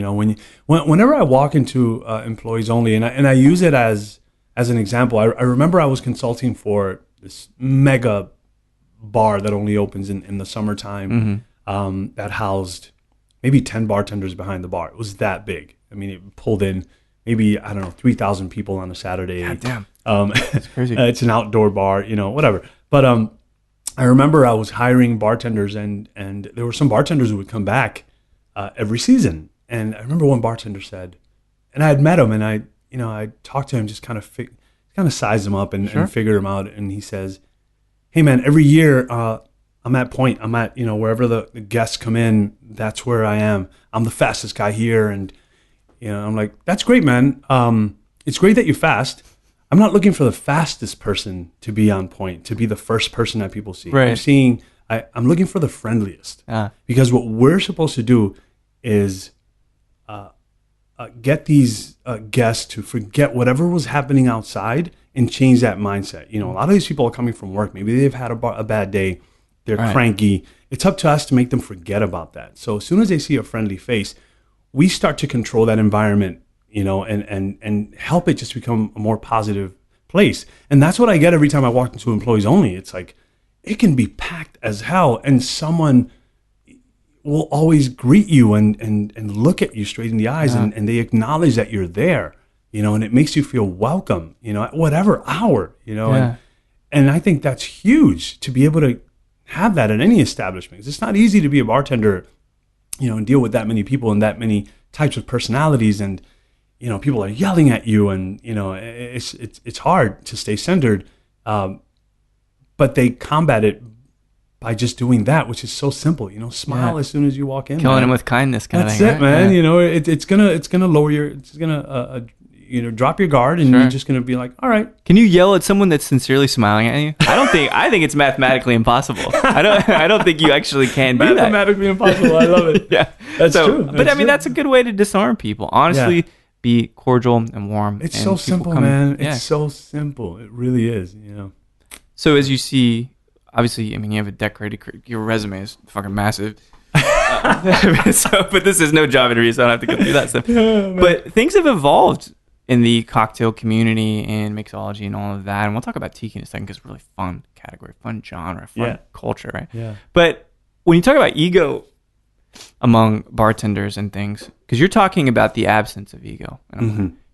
Whenever I walk into employees only, and I use it as an example. I remember I was consulting for this mega bar that only opens in the summertime. Mm-hmm. That housed maybe 10 bartenders behind the bar. It was that big. I mean, it pulled in maybe, 3,000 people on a Saturday. God damn. That's crazy. It's an outdoor bar, whatever. But I remember I was hiring bartenders, and there were some bartenders who would come back every season. And I remember one bartender said, and I had met him, and I talked to him, just kind of sized him up and figured him out. And he says, hey man, every year, I'm at point. I'm at, wherever the guests come in, that's where I am. I'm the fastest guy here. And, I'm like, that's great, man. It's great that you're fast. I'm not looking for the fastest person to be on point, to be the first person that people see. Right. I'm seeing I'm looking for the friendliest. Ah. Because what we're supposed to do is get these guests to forget whatever was happening outside and change that mindset. You know, a lot of these people are coming from work. Maybe they've had a bad day. They're cranky. It's up to us to make them forget about that. So as soon as they see a friendly face, we start to control that environment, you know, and help it just become a more positive place. And that's what I get every time I walk into Employees Only. It's like, it can be packed as hell, and someone will always greet you and look at you straight in the eyes, and they acknowledge that you're there, you know, and it makes you feel welcome, you know, at whatever hour, you know. And I think that's huge to be able to have that in any establishment. It's not easy to be a bartender, you know, and deal with that many people and that many types of personalities, and, you know, people are yelling at you, and, you know, it's hard to stay centered. But they combat it by just doing that, which is so simple. You know, smile as soon as you walk in. Killing them with kindness, kind of thing. That's it, man. You know, it's gonna lower your, it's gonna you know, drop your guard, and you're just gonna be like, all right. Can you yell at someone that's sincerely smiling at you? I think it's mathematically impossible. I don't think you actually can do that. Mathematically impossible. I love it. That's true. But I mean, that's a good way to disarm people. Honestly, be cordial and warm. It's so simple, man. It's so simple. It really is. You know. So as you see, obviously, I mean, you have a decorated, your resume is fucking massive. But this is no job interview, so I don't have to go through that stuff. But things have evolved in the cocktail community and mixology and all of that. And we'll talk about tiki in a second, because it's a really fun category, fun genre, fun culture, right? Yeah. But when you talk about ego among bartenders and things, because you're talking about the absence of ego.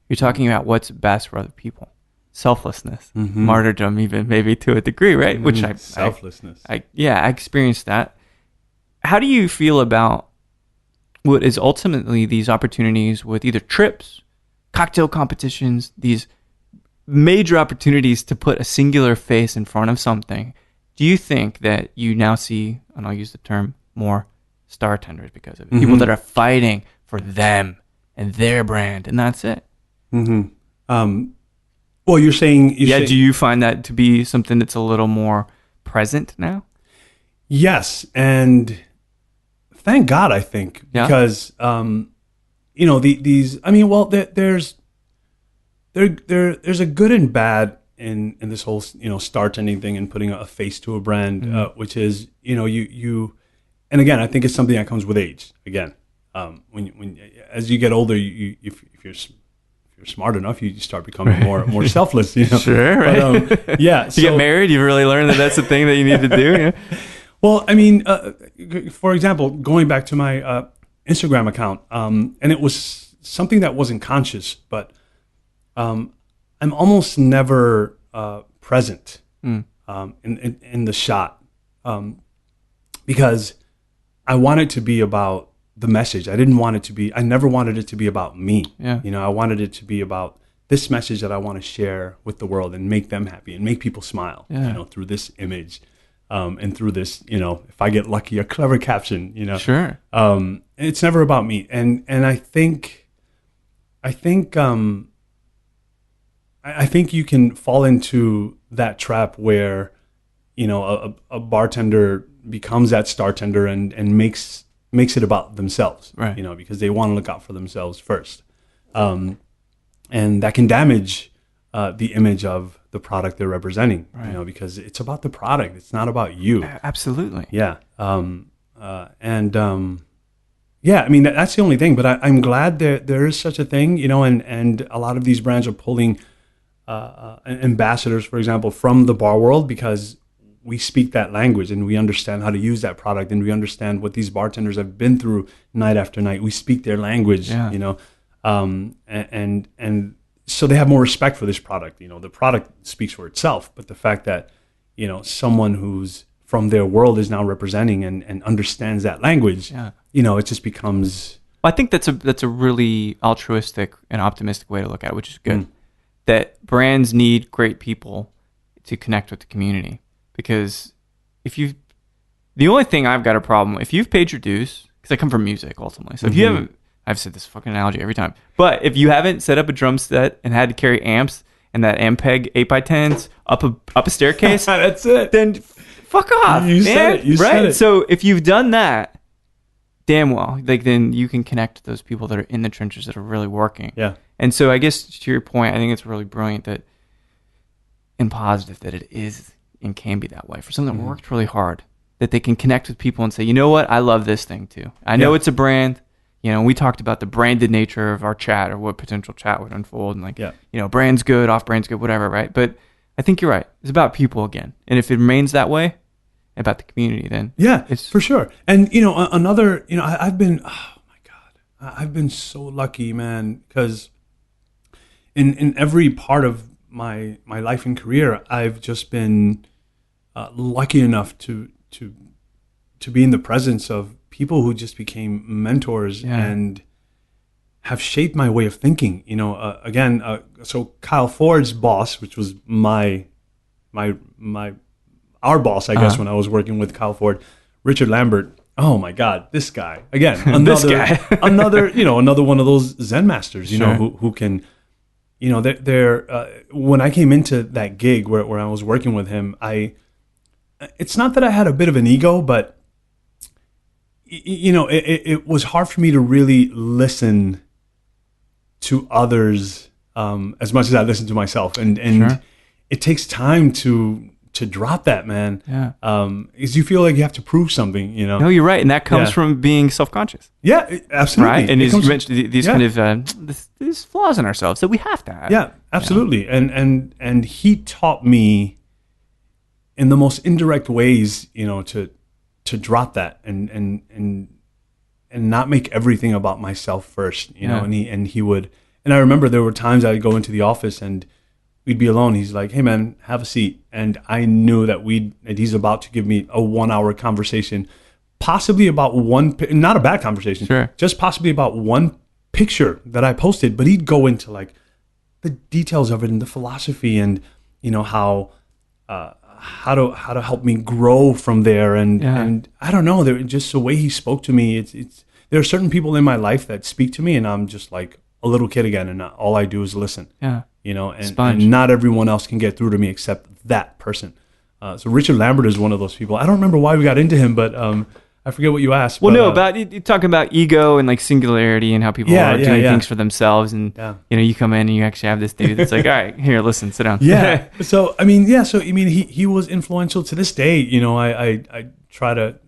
You're talking about what's best for other people. Selflessness, martyrdom, even maybe to a degree, right? Which selflessness. I experienced that. How do you feel about what is ultimately these opportunities with either trips, cocktail competitions, these major opportunities to put a singular face in front of something? Do you think that you now see, and I'll use the term, more star tenders because of it? People that are fighting for them and their brand, and that's it. Well, you're saying... do you find that to be something that's a little more present now? Yes, and thank God, I think, because, you know, these... I mean, well, there's a good and bad in this whole, you know, star tending thing and putting a face to a brand, which is, you know, you... And again, I think it's something that comes with age. Again, when as you get older, if you're smart enough, you start becoming more selfless, you know. Sure, right? But, you get married, you really learn that that's the thing that you need to do. Yeah. Well, I mean, for example, going back to my Instagram account, and it was something that wasn't conscious, but I'm almost never present in the shot, because I want it to be about the message. I never wanted it to be about me. Yeah. You know, I wanted it to be about this message that I want to share with the world and make them happy and make people smile, you know, through this image, and through this, you know, if I get lucky, a clever caption, you know. Sure. It's never about me. And I think you can fall into that trap where, you know, a bartender becomes that star tender and makes it about themselves, right? You know, because they want to look out for themselves first, and that can damage the image of the product they're representing, right? You know, because it's about the product, it's not about you. Absolutely. Yeah. Yeah. I mean, that's the only thing. But I'm glad there is such a thing, you know, and a lot of these brands are pulling ambassadors, for example, from the bar world, because we speak that language and we understand how to use that product, and we understand what these bartenders have been through night after night. We speak their language, you know, and so they have more respect for this product. You know, the product speaks for itself, but the fact that, you know, someone who's from their world is now representing and understands that language, you know, it just becomes... Well, I think that's a really altruistic and optimistic way to look at it, which is good. That brands need great people to connect with the community. Because the only thing I've got a problem, if you've paid your dues, because I come from music ultimately, so if you haven't, I've said this fucking analogy every time, but if you haven't set up a drum set and had to carry amps and that Ampeg 8x10s up a staircase, that's it. Then fuck off, You said it. You said it. So if you've done that, damn well, like then you can connect to those people that are in the trenches that are really working. Yeah. And so I guess to your point, I think it's really brilliant that and positive that it is and can be that way for someone that worked really hard, that they can connect with people and say, you know what, I love this thing too. I know it's a brand. You know, we talked about the branded nature of our chat or what potential chat would unfold and like, you know, brand's good, off brand's good, whatever, right? But I think you're right. It's about people again. And if it remains that way, about the community, then it's for sure. And, you know, another, you know, I've been, oh my God, I've been so lucky, man, because in every part of my life and career, I've just been lucky enough to be in the presence of people who just became mentors and have shaped my way of thinking. You know, again, so Kyle Ford's boss, which was our boss, I guess, when I was working with Kyle Ford, Richard Lambert. Oh my God, this guy again, another another one of those Zen masters, you know, who can. You know, when I came into that gig where I was working with him, it's not that I had a bit of an ego, but, you know, it was hard for me to really listen to others as much as I listened to myself. And it takes time to drop that, man. Yeah. Because you feel like you have to prove something, you know. No, you're right. And that comes from being self-conscious. Yeah, absolutely. Right? And as you mentioned, these kind of these flaws in ourselves that we have to have. Yeah, absolutely. Yeah. And he taught me in the most indirect ways, you know, to drop that and not make everything about myself first, you know. And he would, and I remember there were times I'd go into the office and we'd be alone. He's like, "Hey man, have a seat." And I knew that he's about to give me a 1 hour conversation, possibly about not a bad conversation, just possibly about one picture that I posted, but he'd go into like the details of it and the philosophy and, you know, how to help me grow from there. And I don't know, just the way he spoke to me, there are certain people in my life that speak to me and I'm just like a little kid again, and all I do is listen. Yeah. You know, and not everyone else can get through to me except that person. So Richard Lambert is one of those people. I don't remember why we got into him, but I forget what you asked. Well, about you talking about ego and like singularity and how people are doing things for themselves, and you know, you come in and you actually have this dude that's like, all right, here, listen, sit down. Yeah. So I mean, he was influential to this day. You know, I try to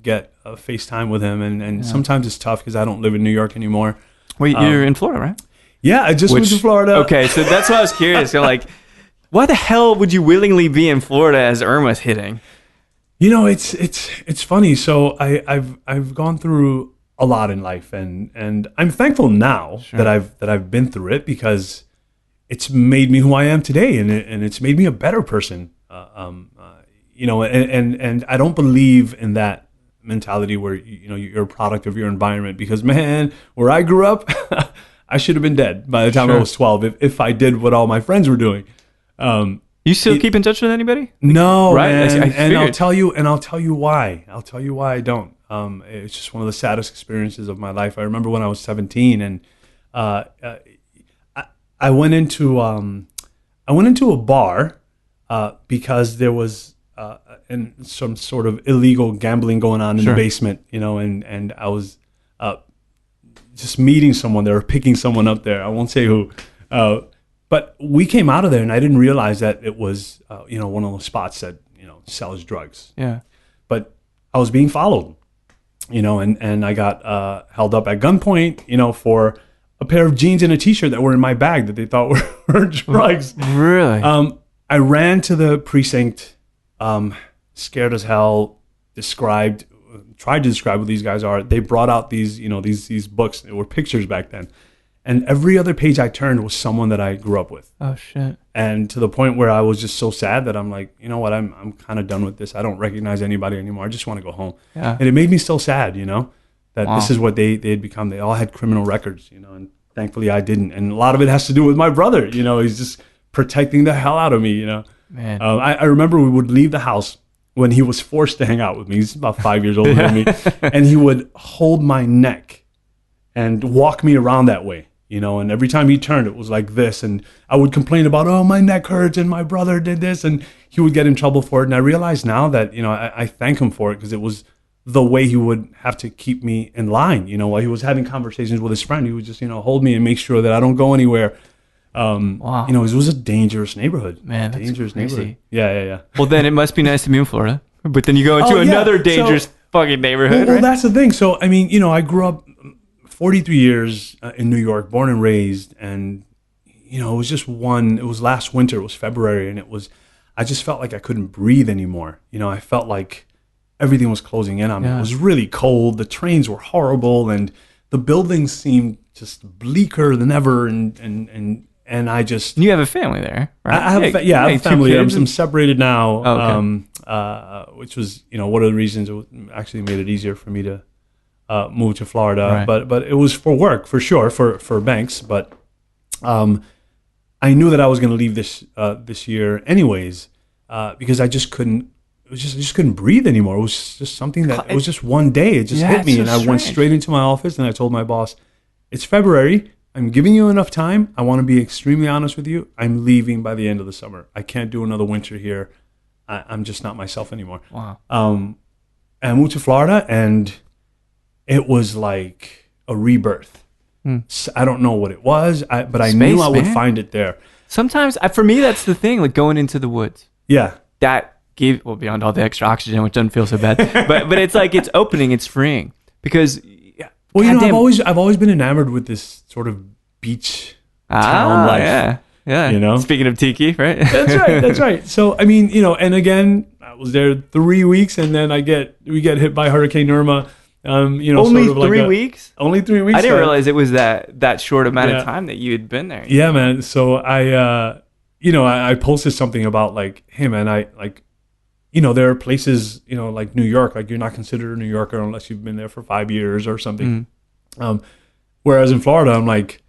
get a FaceTime with him, and sometimes it's tough because I don't live in New York anymore. Wait, you're in Florida, right? Yeah, I just moved to Florida. Okay, so that's why I was curious. You're like, why the hell would you willingly be in Florida as Irma's hitting? You know, it's funny. So I've gone through a lot in life, and I'm thankful now that I've been through it, because it's made me who I am today, and it's made me a better person. You know, and I don't believe in that mentality where you know you're a product of your environment, because man, where I grew up, I should have been dead by the time I was 12 if I did what all my friends were doing. You still keep in touch with anybody? No, right? Man. And I'll tell you why. I'll tell you why I don't. It's just one of the saddest experiences of my life. I remember when I was 17, and I went into a bar because there was some sort of illegal gambling going on in the basement, you know, and I was just meeting someone there, or picking someone up there. I won't say who. But we came out of there, and I didn't realize that it was, you know, one of those spots that, you know, sells drugs. Yeah. But I was being followed, you know, and I got held up at gunpoint, you know, for a pair of jeans and a T-shirt that were in my bag that they thought were drugs. Really? I ran to the precinct, scared as hell, tried to describe what these guys are. They brought out these, you know, these books. They were pictures back then. And every other page I turned was someone that I grew up with. Oh, shit. And to the point where I was just so sad that I'm like, you know what, I'm kind of done with this. I don't recognize anybody anymore. I just want to go home. Yeah. And it made me so sad, you know, that this is what they had become. They all had criminal records, you know, and thankfully I didn't. And a lot of it has to do with my brother, you know. He's just protecting the hell out of me, you know. Man. I remember we would leave the house when he was forced to hang out with me. He's about 5 years older than me. And he would hold my neck and walk me around that way. you know, and every time he turned, it was like this. And I would complain about, oh, my neck hurts and my brother did this. And he would get in trouble for it. And I realize now that, you know, I thank him for it because it was the way he would have to keep me in line. You know, while he was having conversations with his friend, he would just, you know, hold me and make sure that I don't go anywhere. Wow. You know, it was a dangerous neighborhood. Man, that's dangerous crazy. neighborhood. Yeah. Well, then it must be nice to be in Florida. But then you go into another dangerous fucking neighborhood, well, right? That's the thing. So, I mean, you know, I grew up 43 years in New York, born and raised. And, you know, it was last winter, it was February. And I just felt like I couldn't breathe anymore. You know, I felt like everything was closing in on me. It was really cold. The trains were horrible. And the buildings seemed just bleaker than ever. And I just... You have a family there, right? I have a family there. I'm separated now, which was, you know, one of the reasons it actually made it easier for me to move to Florida. Right. But it was for work, for sure, for banks. But I knew that I was going to leave this year anyways because I just couldn't. I just couldn't breathe anymore. It was just something that it was just one day. It just hit me, and I went straight into my office and I told my boss, "It's February. I'm giving you enough time. I want to be extremely honest with you. I'm leaving by the end of the summer. I can't do another winter here. I'm just not myself anymore." Wow. And I moved to Florida, and it was like a rebirth. So I don't know what it was, but I knew I would find it there. Sometimes, for me, that's the thing, like going into the woods. Yeah. That gave, well, beyond all the extra oxygen, which doesn't feel so bad, but it's like, it's opening, it's freeing. Because... Well, you know, I've always been enamored with this sort of beach town life. Yeah. You know, speaking of tiki, right? That's right. So I mean, you know, and again, I was there 3 weeks, and then we get hit by Hurricane Irma. You know, only sort of 3 weeks. Only 3 weeks. I didn't realize it was that short amount of time that you had been there. Yeah, man. So I posted something about like, hey, man, I like. You know, there are places, you know, like New York, like you're not considered a New Yorker unless you've been there for 5 years or something. Whereas in Florida, I'm like,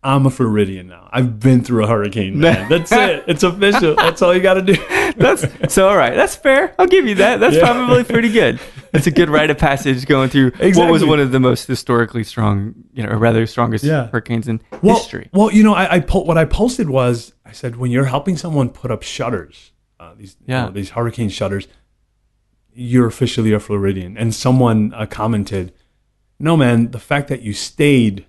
I'm a Floridian now. I've been through a hurricane, man. That's it. It's official. That's all you got to do. All right. That's fair. I'll give you that. That's probably pretty good. It's a good rite of passage going through what was one of the most historically strong, you know, or rather strongest hurricanes in history. Well, you know, what I posted was, I said, when you're helping someone put up shutters, these hurricane shutters, you're officially a Floridian. And someone commented, no, man, the fact that you stayed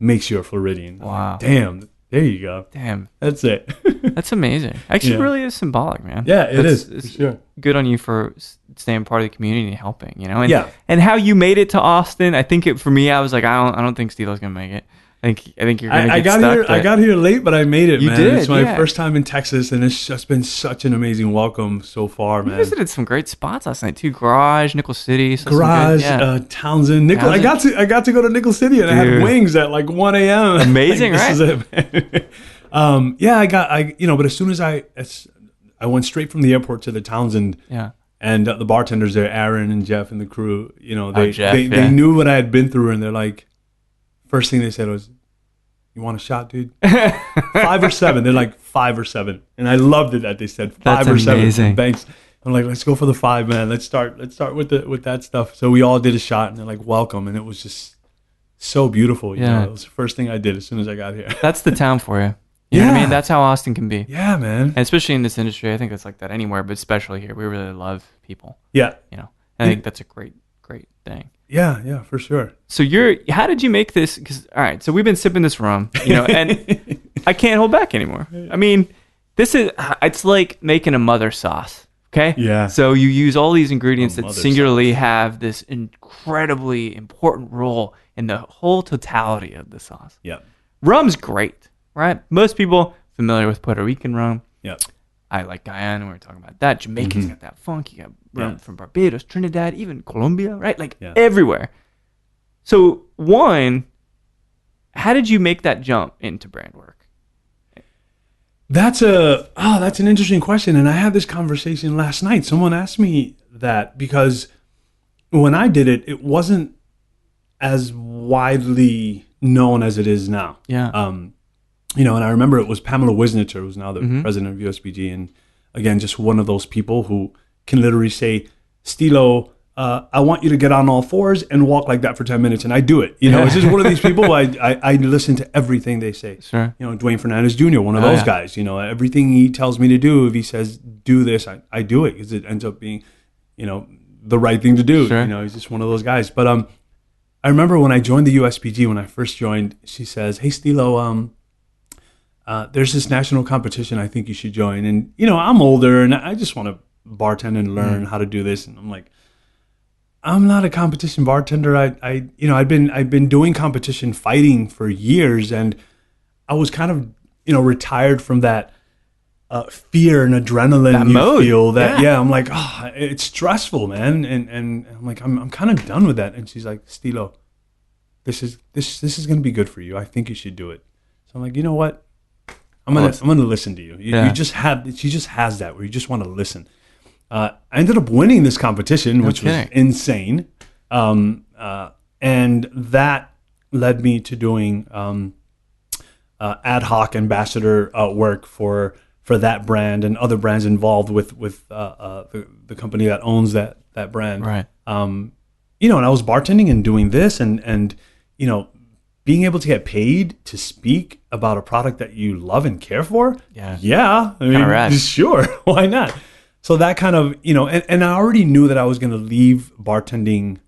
makes you a Floridian. Wow. Damn. There you go. Damn. That's it. That's amazing. Actually, it really is symbolic, man. Yeah, it's sure. Good on you for staying part of the community and helping, you know? And how you made it to Austin, I think for me, I was like, I don't think Stilo's going to make it. I think you're gonna get stuck. I got here late, but I made it, man. You did, it's my first time in Texas, and it's just been such an amazing welcome so far, man. You visited some great spots last night too. Garage, Nickel City, Townsend, Nickel. I got to go to Nickel City, and I had wings at like 1 a.m. Amazing, like, right? This is it, man. But as soon as I went straight from the airport to the Townsend. Yeah. And the bartenders there, Aaron and Jeff and the crew, you know, they knew what I had been through, and they're like, first thing they said was, "You want a shot, dude?" 5 or 7. They're like 5 or 7, and I loved it that they said 5 or 7 banks. I'm like, let's go for the 5, man. Let's start with that stuff. So we all did a shot, and they're like, welcome, and it was just so beautiful. You know, it was the first thing I did as soon as I got here. That's the town for you. You know what I mean? That's how Austin can be. Yeah, man. And especially in this industry, I think it's like that anywhere, but especially here, we really love people. Yeah. You know, I think that's a great thing. Yeah, for sure. So how did you make this? Because, all right, so we've been sipping this rum, you know, and I can't hold back anymore. I mean, it's like making a mother sauce, okay? Yeah. So you use all these ingredients that singularly have this incredibly important role in the whole totality of the sauce. Yeah. Rum's great, right? Most people familiar with Puerto Rican rum. Yeah. I like Guyana, we were talking about that. Jamaica's got that funk. You got rum from Barbados, Trinidad, even Colombia, right? Like everywhere. So one, how did you make that jump into brand work? That's an interesting question. And I had this conversation last night. Someone asked me that because when I did it, it wasn't as widely known as it is now. Yeah. You know, and I remember it was Pamela Wisniter, who's now the president of USBG. And again, just one of those people who can literally say, Stilo, I want you to get on all fours and walk like that for 10 minutes. And I do it. You know, it's just one of these people. I listen to everything they say. Sure. You know, Dwayne Fernandez Jr., one of those guys, you know, everything he tells me to do, if he says, do this, I do it, because it ends up being, you know, the right thing to do. Sure. You know, he's just one of those guys. But I remember when I joined the USPG, when I first joined, she says, hey, Stilo, there's this national competition I think you should join. And, you know, I'm older and I just want to bartend and learn how to do this. And I'm like, I'm not a competition bartender. I've been doing competition fighting for years, and I was kind of, you know, retired from that fear and adrenaline that you mode. Feel that. Yeah, I'm like, oh, it's stressful, man. And I'm like, I'm kind of done with that. And she's like, Stilo, this is going to be good for you. I think you should do it. So I'm like, you know what? I'm gonna listen to you. You just have. She just has that where you just want to listen. I ended up winning this competition, which was insane, and that led me to doing ad hoc ambassador work for that brand and other brands involved with the company that owns that brand. Right. You know, and I was bartending and doing this, and you know, being able to get paid to speak about a product that you love and care for. Yeah. I mean, sure, why not? So that kind of, you know, and I already knew that I was going to leave bartending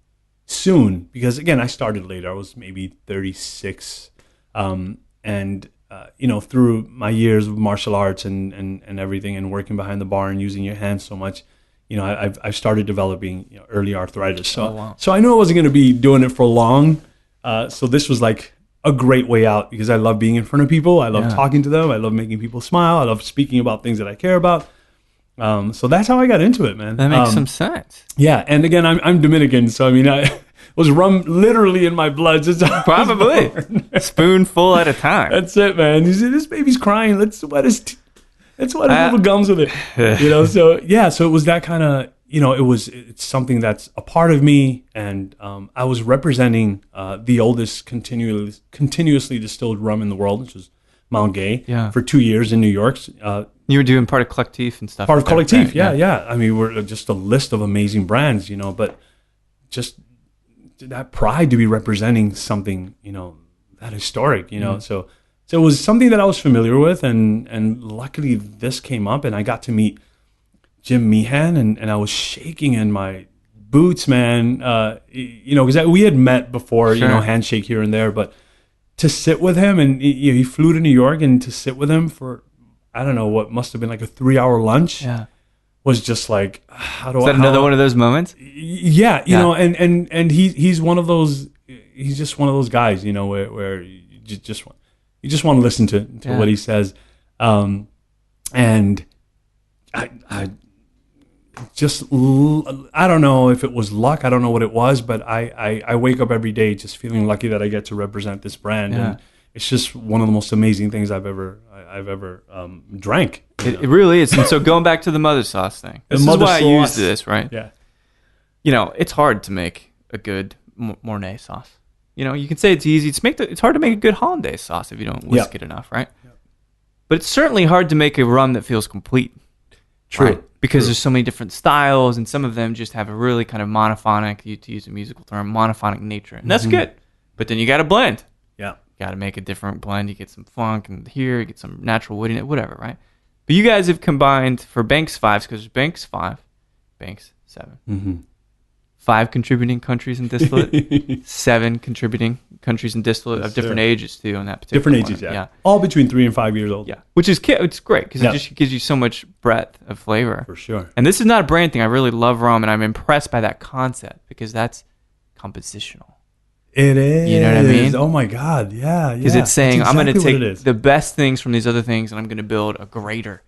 soon because, again, I started later. I was maybe 36. And, you know, through my years of martial arts and everything and working behind the bar and using your hands so much, you know, I've started developing, you know, early arthritis. So, so I knew I wasn't going to be doing it for long. So this was like a great way out because I love being in front of people. I love talking to them. I love making people smile. I love speaking about things that I care about. So that's how I got into it, man. That makes some sense. Yeah, and again, I'm Dominican, so I mean, I was rum literally in my blood. Probably a spoonful at a time. That's it, man. You see, this baby's crying. Let's wet his little gums with it. You know, so yeah, so it was that kind of, you know, it's something that's a part of me, and I was representing the oldest continuously distilled rum in the world, which is Mount Gay, for 2 years in New York. You were doing part of Collectif and stuff. Part of Collectif, yeah. I mean, we're just a list of amazing brands, you know, but just that pride to be representing something, you know, that historic, you know. So it was something that I was familiar with, and luckily this came up, and I got to meet Jim Meehan, and I was shaking in my boots, man. You know, because we had met before, you know, handshake here and there, but to sit with him, and he flew to New York, and to sit with him for, I don't know, what must have been like a 3-hour lunch, was just like, Is that another one of those moments? Yeah, you know, and he's one of those. He's just one of those guys, you know, where you just want to listen to what he says, and I just, I don't know if it was luck. I don't know what it was, but I wake up every day just feeling lucky that I get to represent this brand, and it's just one of the most amazing things I've ever drank. It really is. And so going back to the mother sauce thing, this is why I used this, right? Yeah. You know, it's hard to make a good Mornay sauce. You know, you can say it's easy. It's hard to make a good hollandaise sauce if you don't whisk it enough, right? Yeah. But it's certainly hard to make a rum that feels complete. True. Right? Because there's so many different styles, and some of them just have a really kind of monophonic, to use a musical term, monophonic nature. And that's good. But then you got to blend. Yeah. Got to make a different blend. You get some funk, and here you get some natural woodiness, whatever, right? But you guys have combined for Banks 5s, because there's Banks 5, Banks 7. 5 contributing countries in distillate, 7 contributing countries in distillate of different ages too on that particular different ages, yeah. All between 3 and 5 years old. Yeah, which is it's great because it just gives you so much breadth of flavor. For sure. And this is not a brand thing. I really love rum, and I'm impressed by that concept because that's compositional. It is. You know what I mean? Oh my God, yeah. Because it's saying I'm going to take the best things from these other things, and I'm going to build a greater.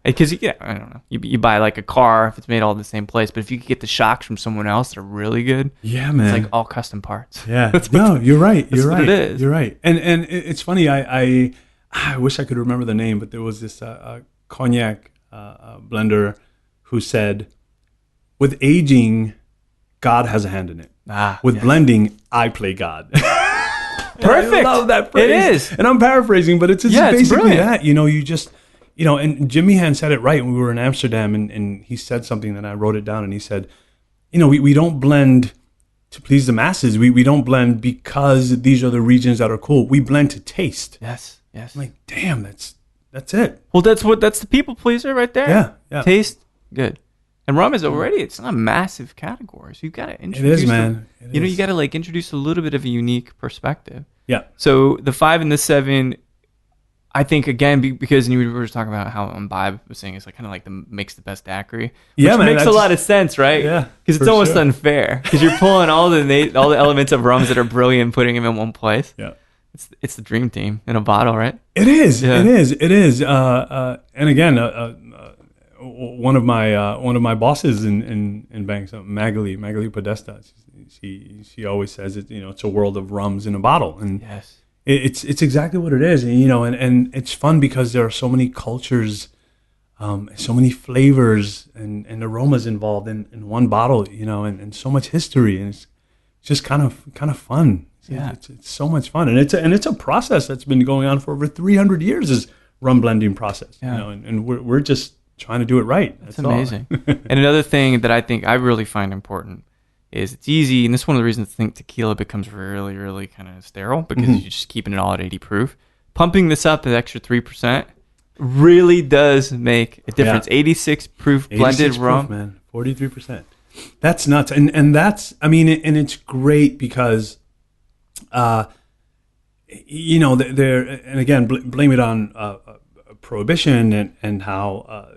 Because I don't know, you buy like a car if it's made all in the same place, but if you could get the shocks from someone else that are really good, man, it's like all custom parts. Yeah, no, you're right. You're right. What it is. You're right. And it's funny. I wish I could remember the name, but there was this cognac blender who said, "With aging, God has a hand in it. With blending, I play God." Perfect. I love that phrase. It is, and I'm paraphrasing, but it's basically that. You know, you just. You know, and Jimmy Han said it right when we were in Amsterdam, and he said something, and I wrote it down, and he said, we don't blend to please the masses. We don't blend because these are the regions that are cool. We blend to taste. Yes. I'm like, damn, that's it. Well, that's the people pleaser right there. Yeah. Taste good. And rum is already, it's not a massive category. So you've got to introduce. It is, man. You got to like introduce a little bit of a unique perspective. Yeah. So the 5 and the 7, I think, again, because you were just talking about how Imbibe was saying it's like kind of like makes the best dacri. Which makes a lot of sense, right? Yeah. Because it's almost unfair. Because you're pulling all the elements of rums that are brilliant, putting them in one place. Yeah. It's the dream team in a bottle, right? It is. Yeah. It is. And again, one of my bosses in banks, Magali Podesta, she always says it. It's a world of rums in a bottle, and yes, it's exactly what it is. And it's fun because there are so many cultures, so many flavors and aromas involved in one bottle. And so much history, and it's just kind of fun. Yeah. It's so much fun, and it's a process that's been going on for over 300 years. Is rum blending process, and we're just trying to do it right. That's amazing. And another thing that I think I really find important is it's easy, and this is one of the reasons I think tequila becomes really, really kind of sterile because you're just keeping it all at 80 proof. Pumping this up an extra 3% really does make a difference. 86 proof blended rum, proof, man, 43%. That's nuts, and that's and it's great because. There and again blame it on prohibition and how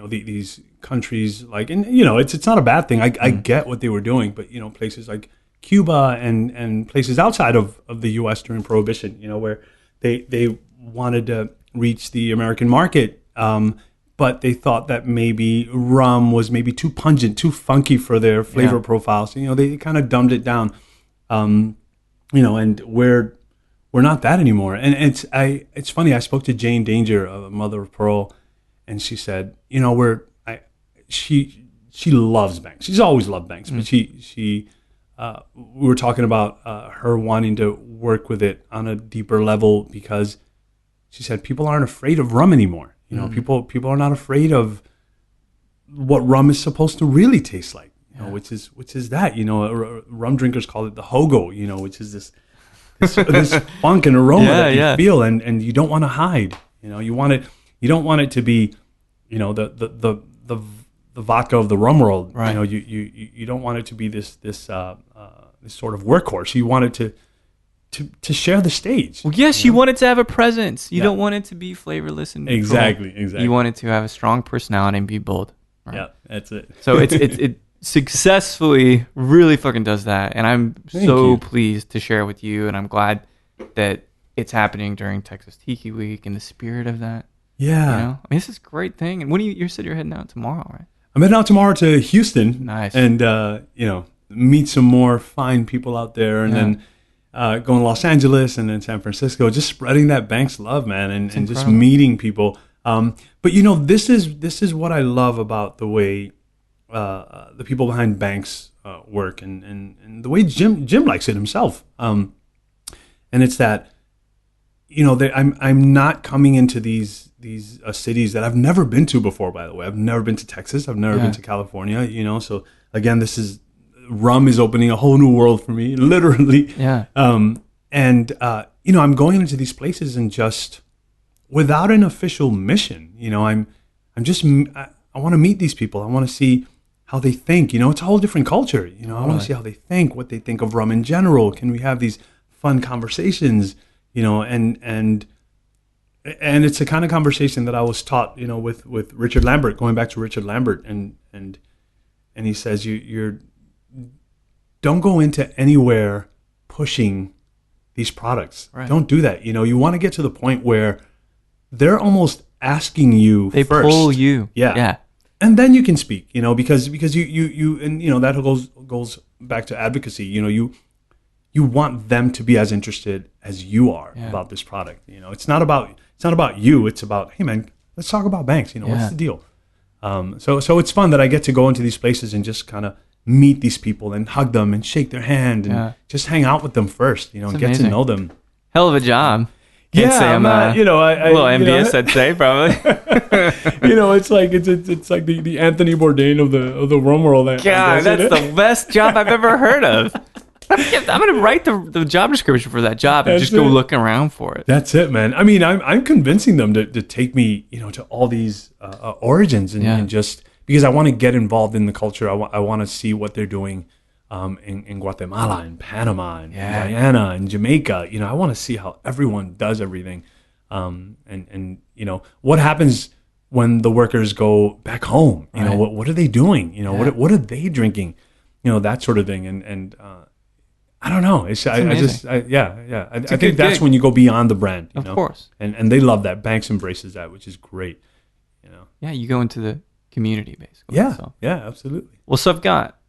these countries and it's not a bad thing. I get what they were doing, but places like Cuba and places outside of the U.S. during prohibition, where they wanted to reach the American market, but they thought that maybe rum was maybe too pungent, too funky for their flavor profiles. They kind of dumbed it down. And we're not that anymore. And it's funny. I spoke to Jane Danger, a mother of pearl, and she said, she loves Banks. She's always loved Banks, but we were talking about her wanting to work with it on a deeper level because she said people aren't afraid of rum anymore. People are not afraid of what rum is supposed to really taste like. Which is that rum drinkers call it the hogo, which is this funk and aroma that you feel, and you don't want to hide. You don't want it to be, the vodka of the rum world. Right. You don't want it to be this sort of workhorse. You want it to share the stage. Well, yes, you want it to have a presence. You don't want it to be flavorless and neutral. Exactly. You want it to have a strong personality and be bold. Right? Yeah, that's it. So it successfully really fucking does that, and I'm so pleased to share with you, and I'm glad that it's happening during Texas Tiki Week in the spirit of that. Yeah, this is a great thing. And when you said you're heading out tomorrow, right? I'm heading out tomorrow to Houston. Nice. And meet some more fine people out there, and then going to Los Angeles and then San Francisco, just spreading that Banks love, man, and just meeting people. But this is what I love about the way the people behind Banks work and the way Jim likes it himself. And it's that I'm not coming into these cities that I've never been to before. By the way, I've never been to Texas. I've never been to California. So again, rum is opening a whole new world for me, literally. Yeah. I'm going into these places and just without an official mission. I want to meet these people. I want to see how they think. It's a whole different culture. I want to see how they think, what they think of rum in general. Can we have these fun conversations? And it's the kind of conversation that I was taught, with Richard Lambert. Going back to Richard Lambert, and he says you're don't go into anywhere pushing these products. Right. Don't do that. You want to get to the point where they're almost asking you they first. Pull you. Yeah. And then you can speak, because you and that goes back to advocacy. You want them to be as interested as you are about this product. It's not about you. It's about, hey man, let's talk about Banks. What's the deal? So it's fun that I get to go into these places and just kind of meet these people and hug them and shake their hand and just hang out with them first. And get to know them. Hell of a job. Can't say I'm not, a little envious, I'd say, probably. It's like the Anthony Bourdain of the rum world. God, that's the best job I've ever heard of. I'm going to write the job description for that job and just go looking around for it. That's it, man. I mean, I'm convincing them to take me, to all these origins and just because I want to get involved in the culture. I want to see what they're doing in Guatemala and Panama and Guyana and Jamaica. I want to see how everyone does everything. And what happens when the workers go back home? What are they doing? What are they drinking? That sort of thing. And I don't know. I think that's when you go beyond the brand. Of course. And they love that. Banks embraces that, which is great. Yeah, you go into the community basically. Yeah, yeah, absolutely. Well, so I've got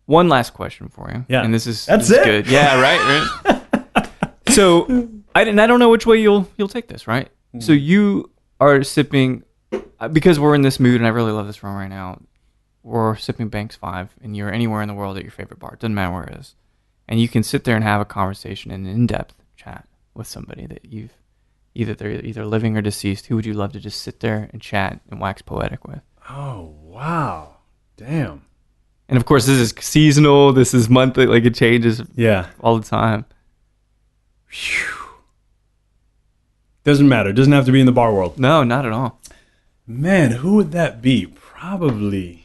one last question for you. Yeah, and this is good. Yeah, right. So I don't know which way you'll take this, right? Mm. So you are sipping because we're in this mood, and I really love this rum right now. We're sipping Banks 5, and you're anywhere in the world at your favorite bar. It doesn't matter where it is. And you can sit there and have a conversation, an in-depth chat with somebody that you've either living or deceased. Who would you love to just sit there and chat and wax poetic with? Oh, wow. Damn. And of course, this is seasonal. This is monthly. Like it changes all the time. Whew. Doesn't matter. Doesn't have to be in the bar world. No, not at all. Man, who would that be? Probably,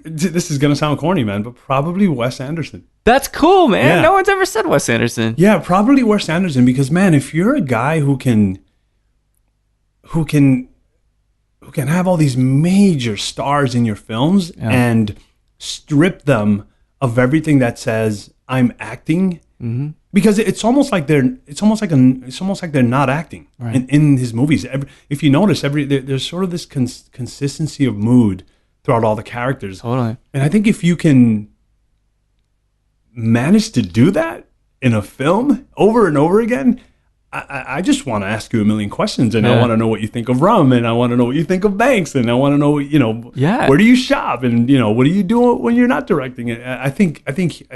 this is going to sound corny, man, but probably Wes Anderson. That's cool, man. Yeah. No one's ever said Wes Anderson. Yeah, probably Wes Anderson because, man, if you're a guy who can have all these major stars in your films and strip them of everything that says I'm acting, because it's almost like they're not acting in his movies. If you notice, there's sort of this consistency of mood throughout all the characters. Totally. And I think if you can manage to do that in a film over and over again, I just want to ask you a million questions, and I want to know what you think of rum, and I want to know what you think of Banks, and I want to know, where do you shop, and what do you do when you're not directing it? I think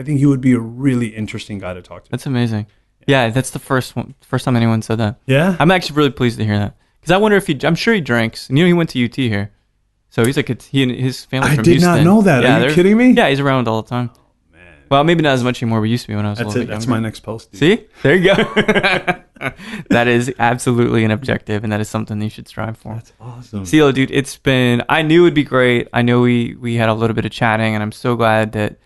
he would be a really interesting guy to talk to. That's amazing. Yeah, that's the first time anyone said that. Yeah, I'm actually really pleased to hear that because I wonder if I'm sure he drinks, and he went to UT here. So he's like he and his family from Houston. I did not know that. Are you kidding me? Yeah, he's around all the time. Oh, man. Well, maybe not as much anymore. We used to be when I was a little bit younger. That's my next post. Dude. See? There you go. That is absolutely an objective, and that is something you should strive for. That's awesome. Stilo, dude, I knew it would be great. I know we had a little bit of chatting, and I'm so glad that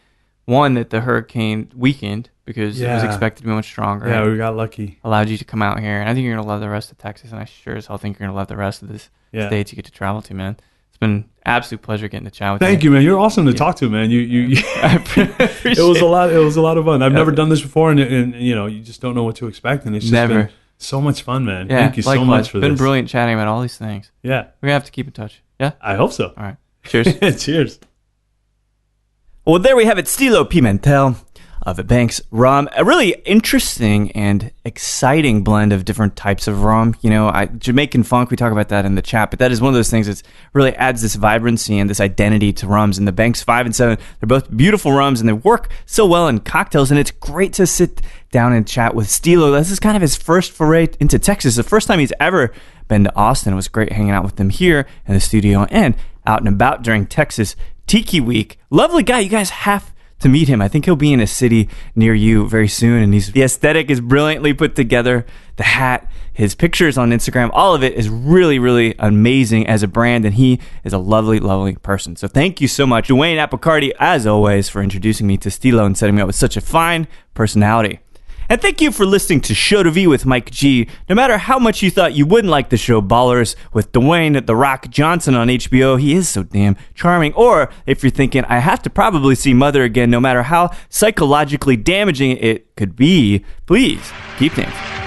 the hurricane weakened because it was expected to be much stronger. Yeah, we got lucky. Allowed you to come out here, and I think you're going to love the rest of Texas, and I sure as hell think you're going to love the rest of this states you get to travel to, man. It's been an absolute pleasure getting to chat with you. Thank you, man. You're awesome to talk to, man. I appreciate it. Was a lot. It was a lot of fun. I've never done this before, and you just don't know what to expect, and it's just been so much fun, man. Yeah, thank you so much for this. It's been brilliant chatting about all these things. Yeah, we're gonna have to keep in touch. Yeah, I hope so. All right. Cheers. Cheers. Well, there we have it. Stilo Pimentel of Banks rum. A really interesting and exciting blend of different types of rum. Jamaican funk, we talk about that in the chat, but that is one of those things that really adds this vibrancy and this identity to rums. And the Banks 5 and 7, they're both beautiful rums, and they work so well in cocktails, and it's great to sit down and chat with Stilo. This is kind of his first foray into Texas, the first time he's ever been to Austin. It was great hanging out with him here in the studio and out and about during Texas Tiki Week. Lovely guy. You guys have to meet him. I think he'll be in a city near you very soon, and the aesthetic is brilliantly put together. The hat, his pictures on Instagram, all of it is really, really amazing as a brand, and he is a lovely, lovely person. So thank you so much, Dwayne Appicardi, as always, for introducing me to Stilo and setting me up with such a fine personality. And thank you for listening to Show to V with Mike G. No matter how much you thought you wouldn't like the show Ballers with Dwayne "The Rock" Johnson on HBO, he is so damn charming. Or if you're thinking, I have to probably see Mother again, no matter how psychologically damaging it could be, please keep thinking.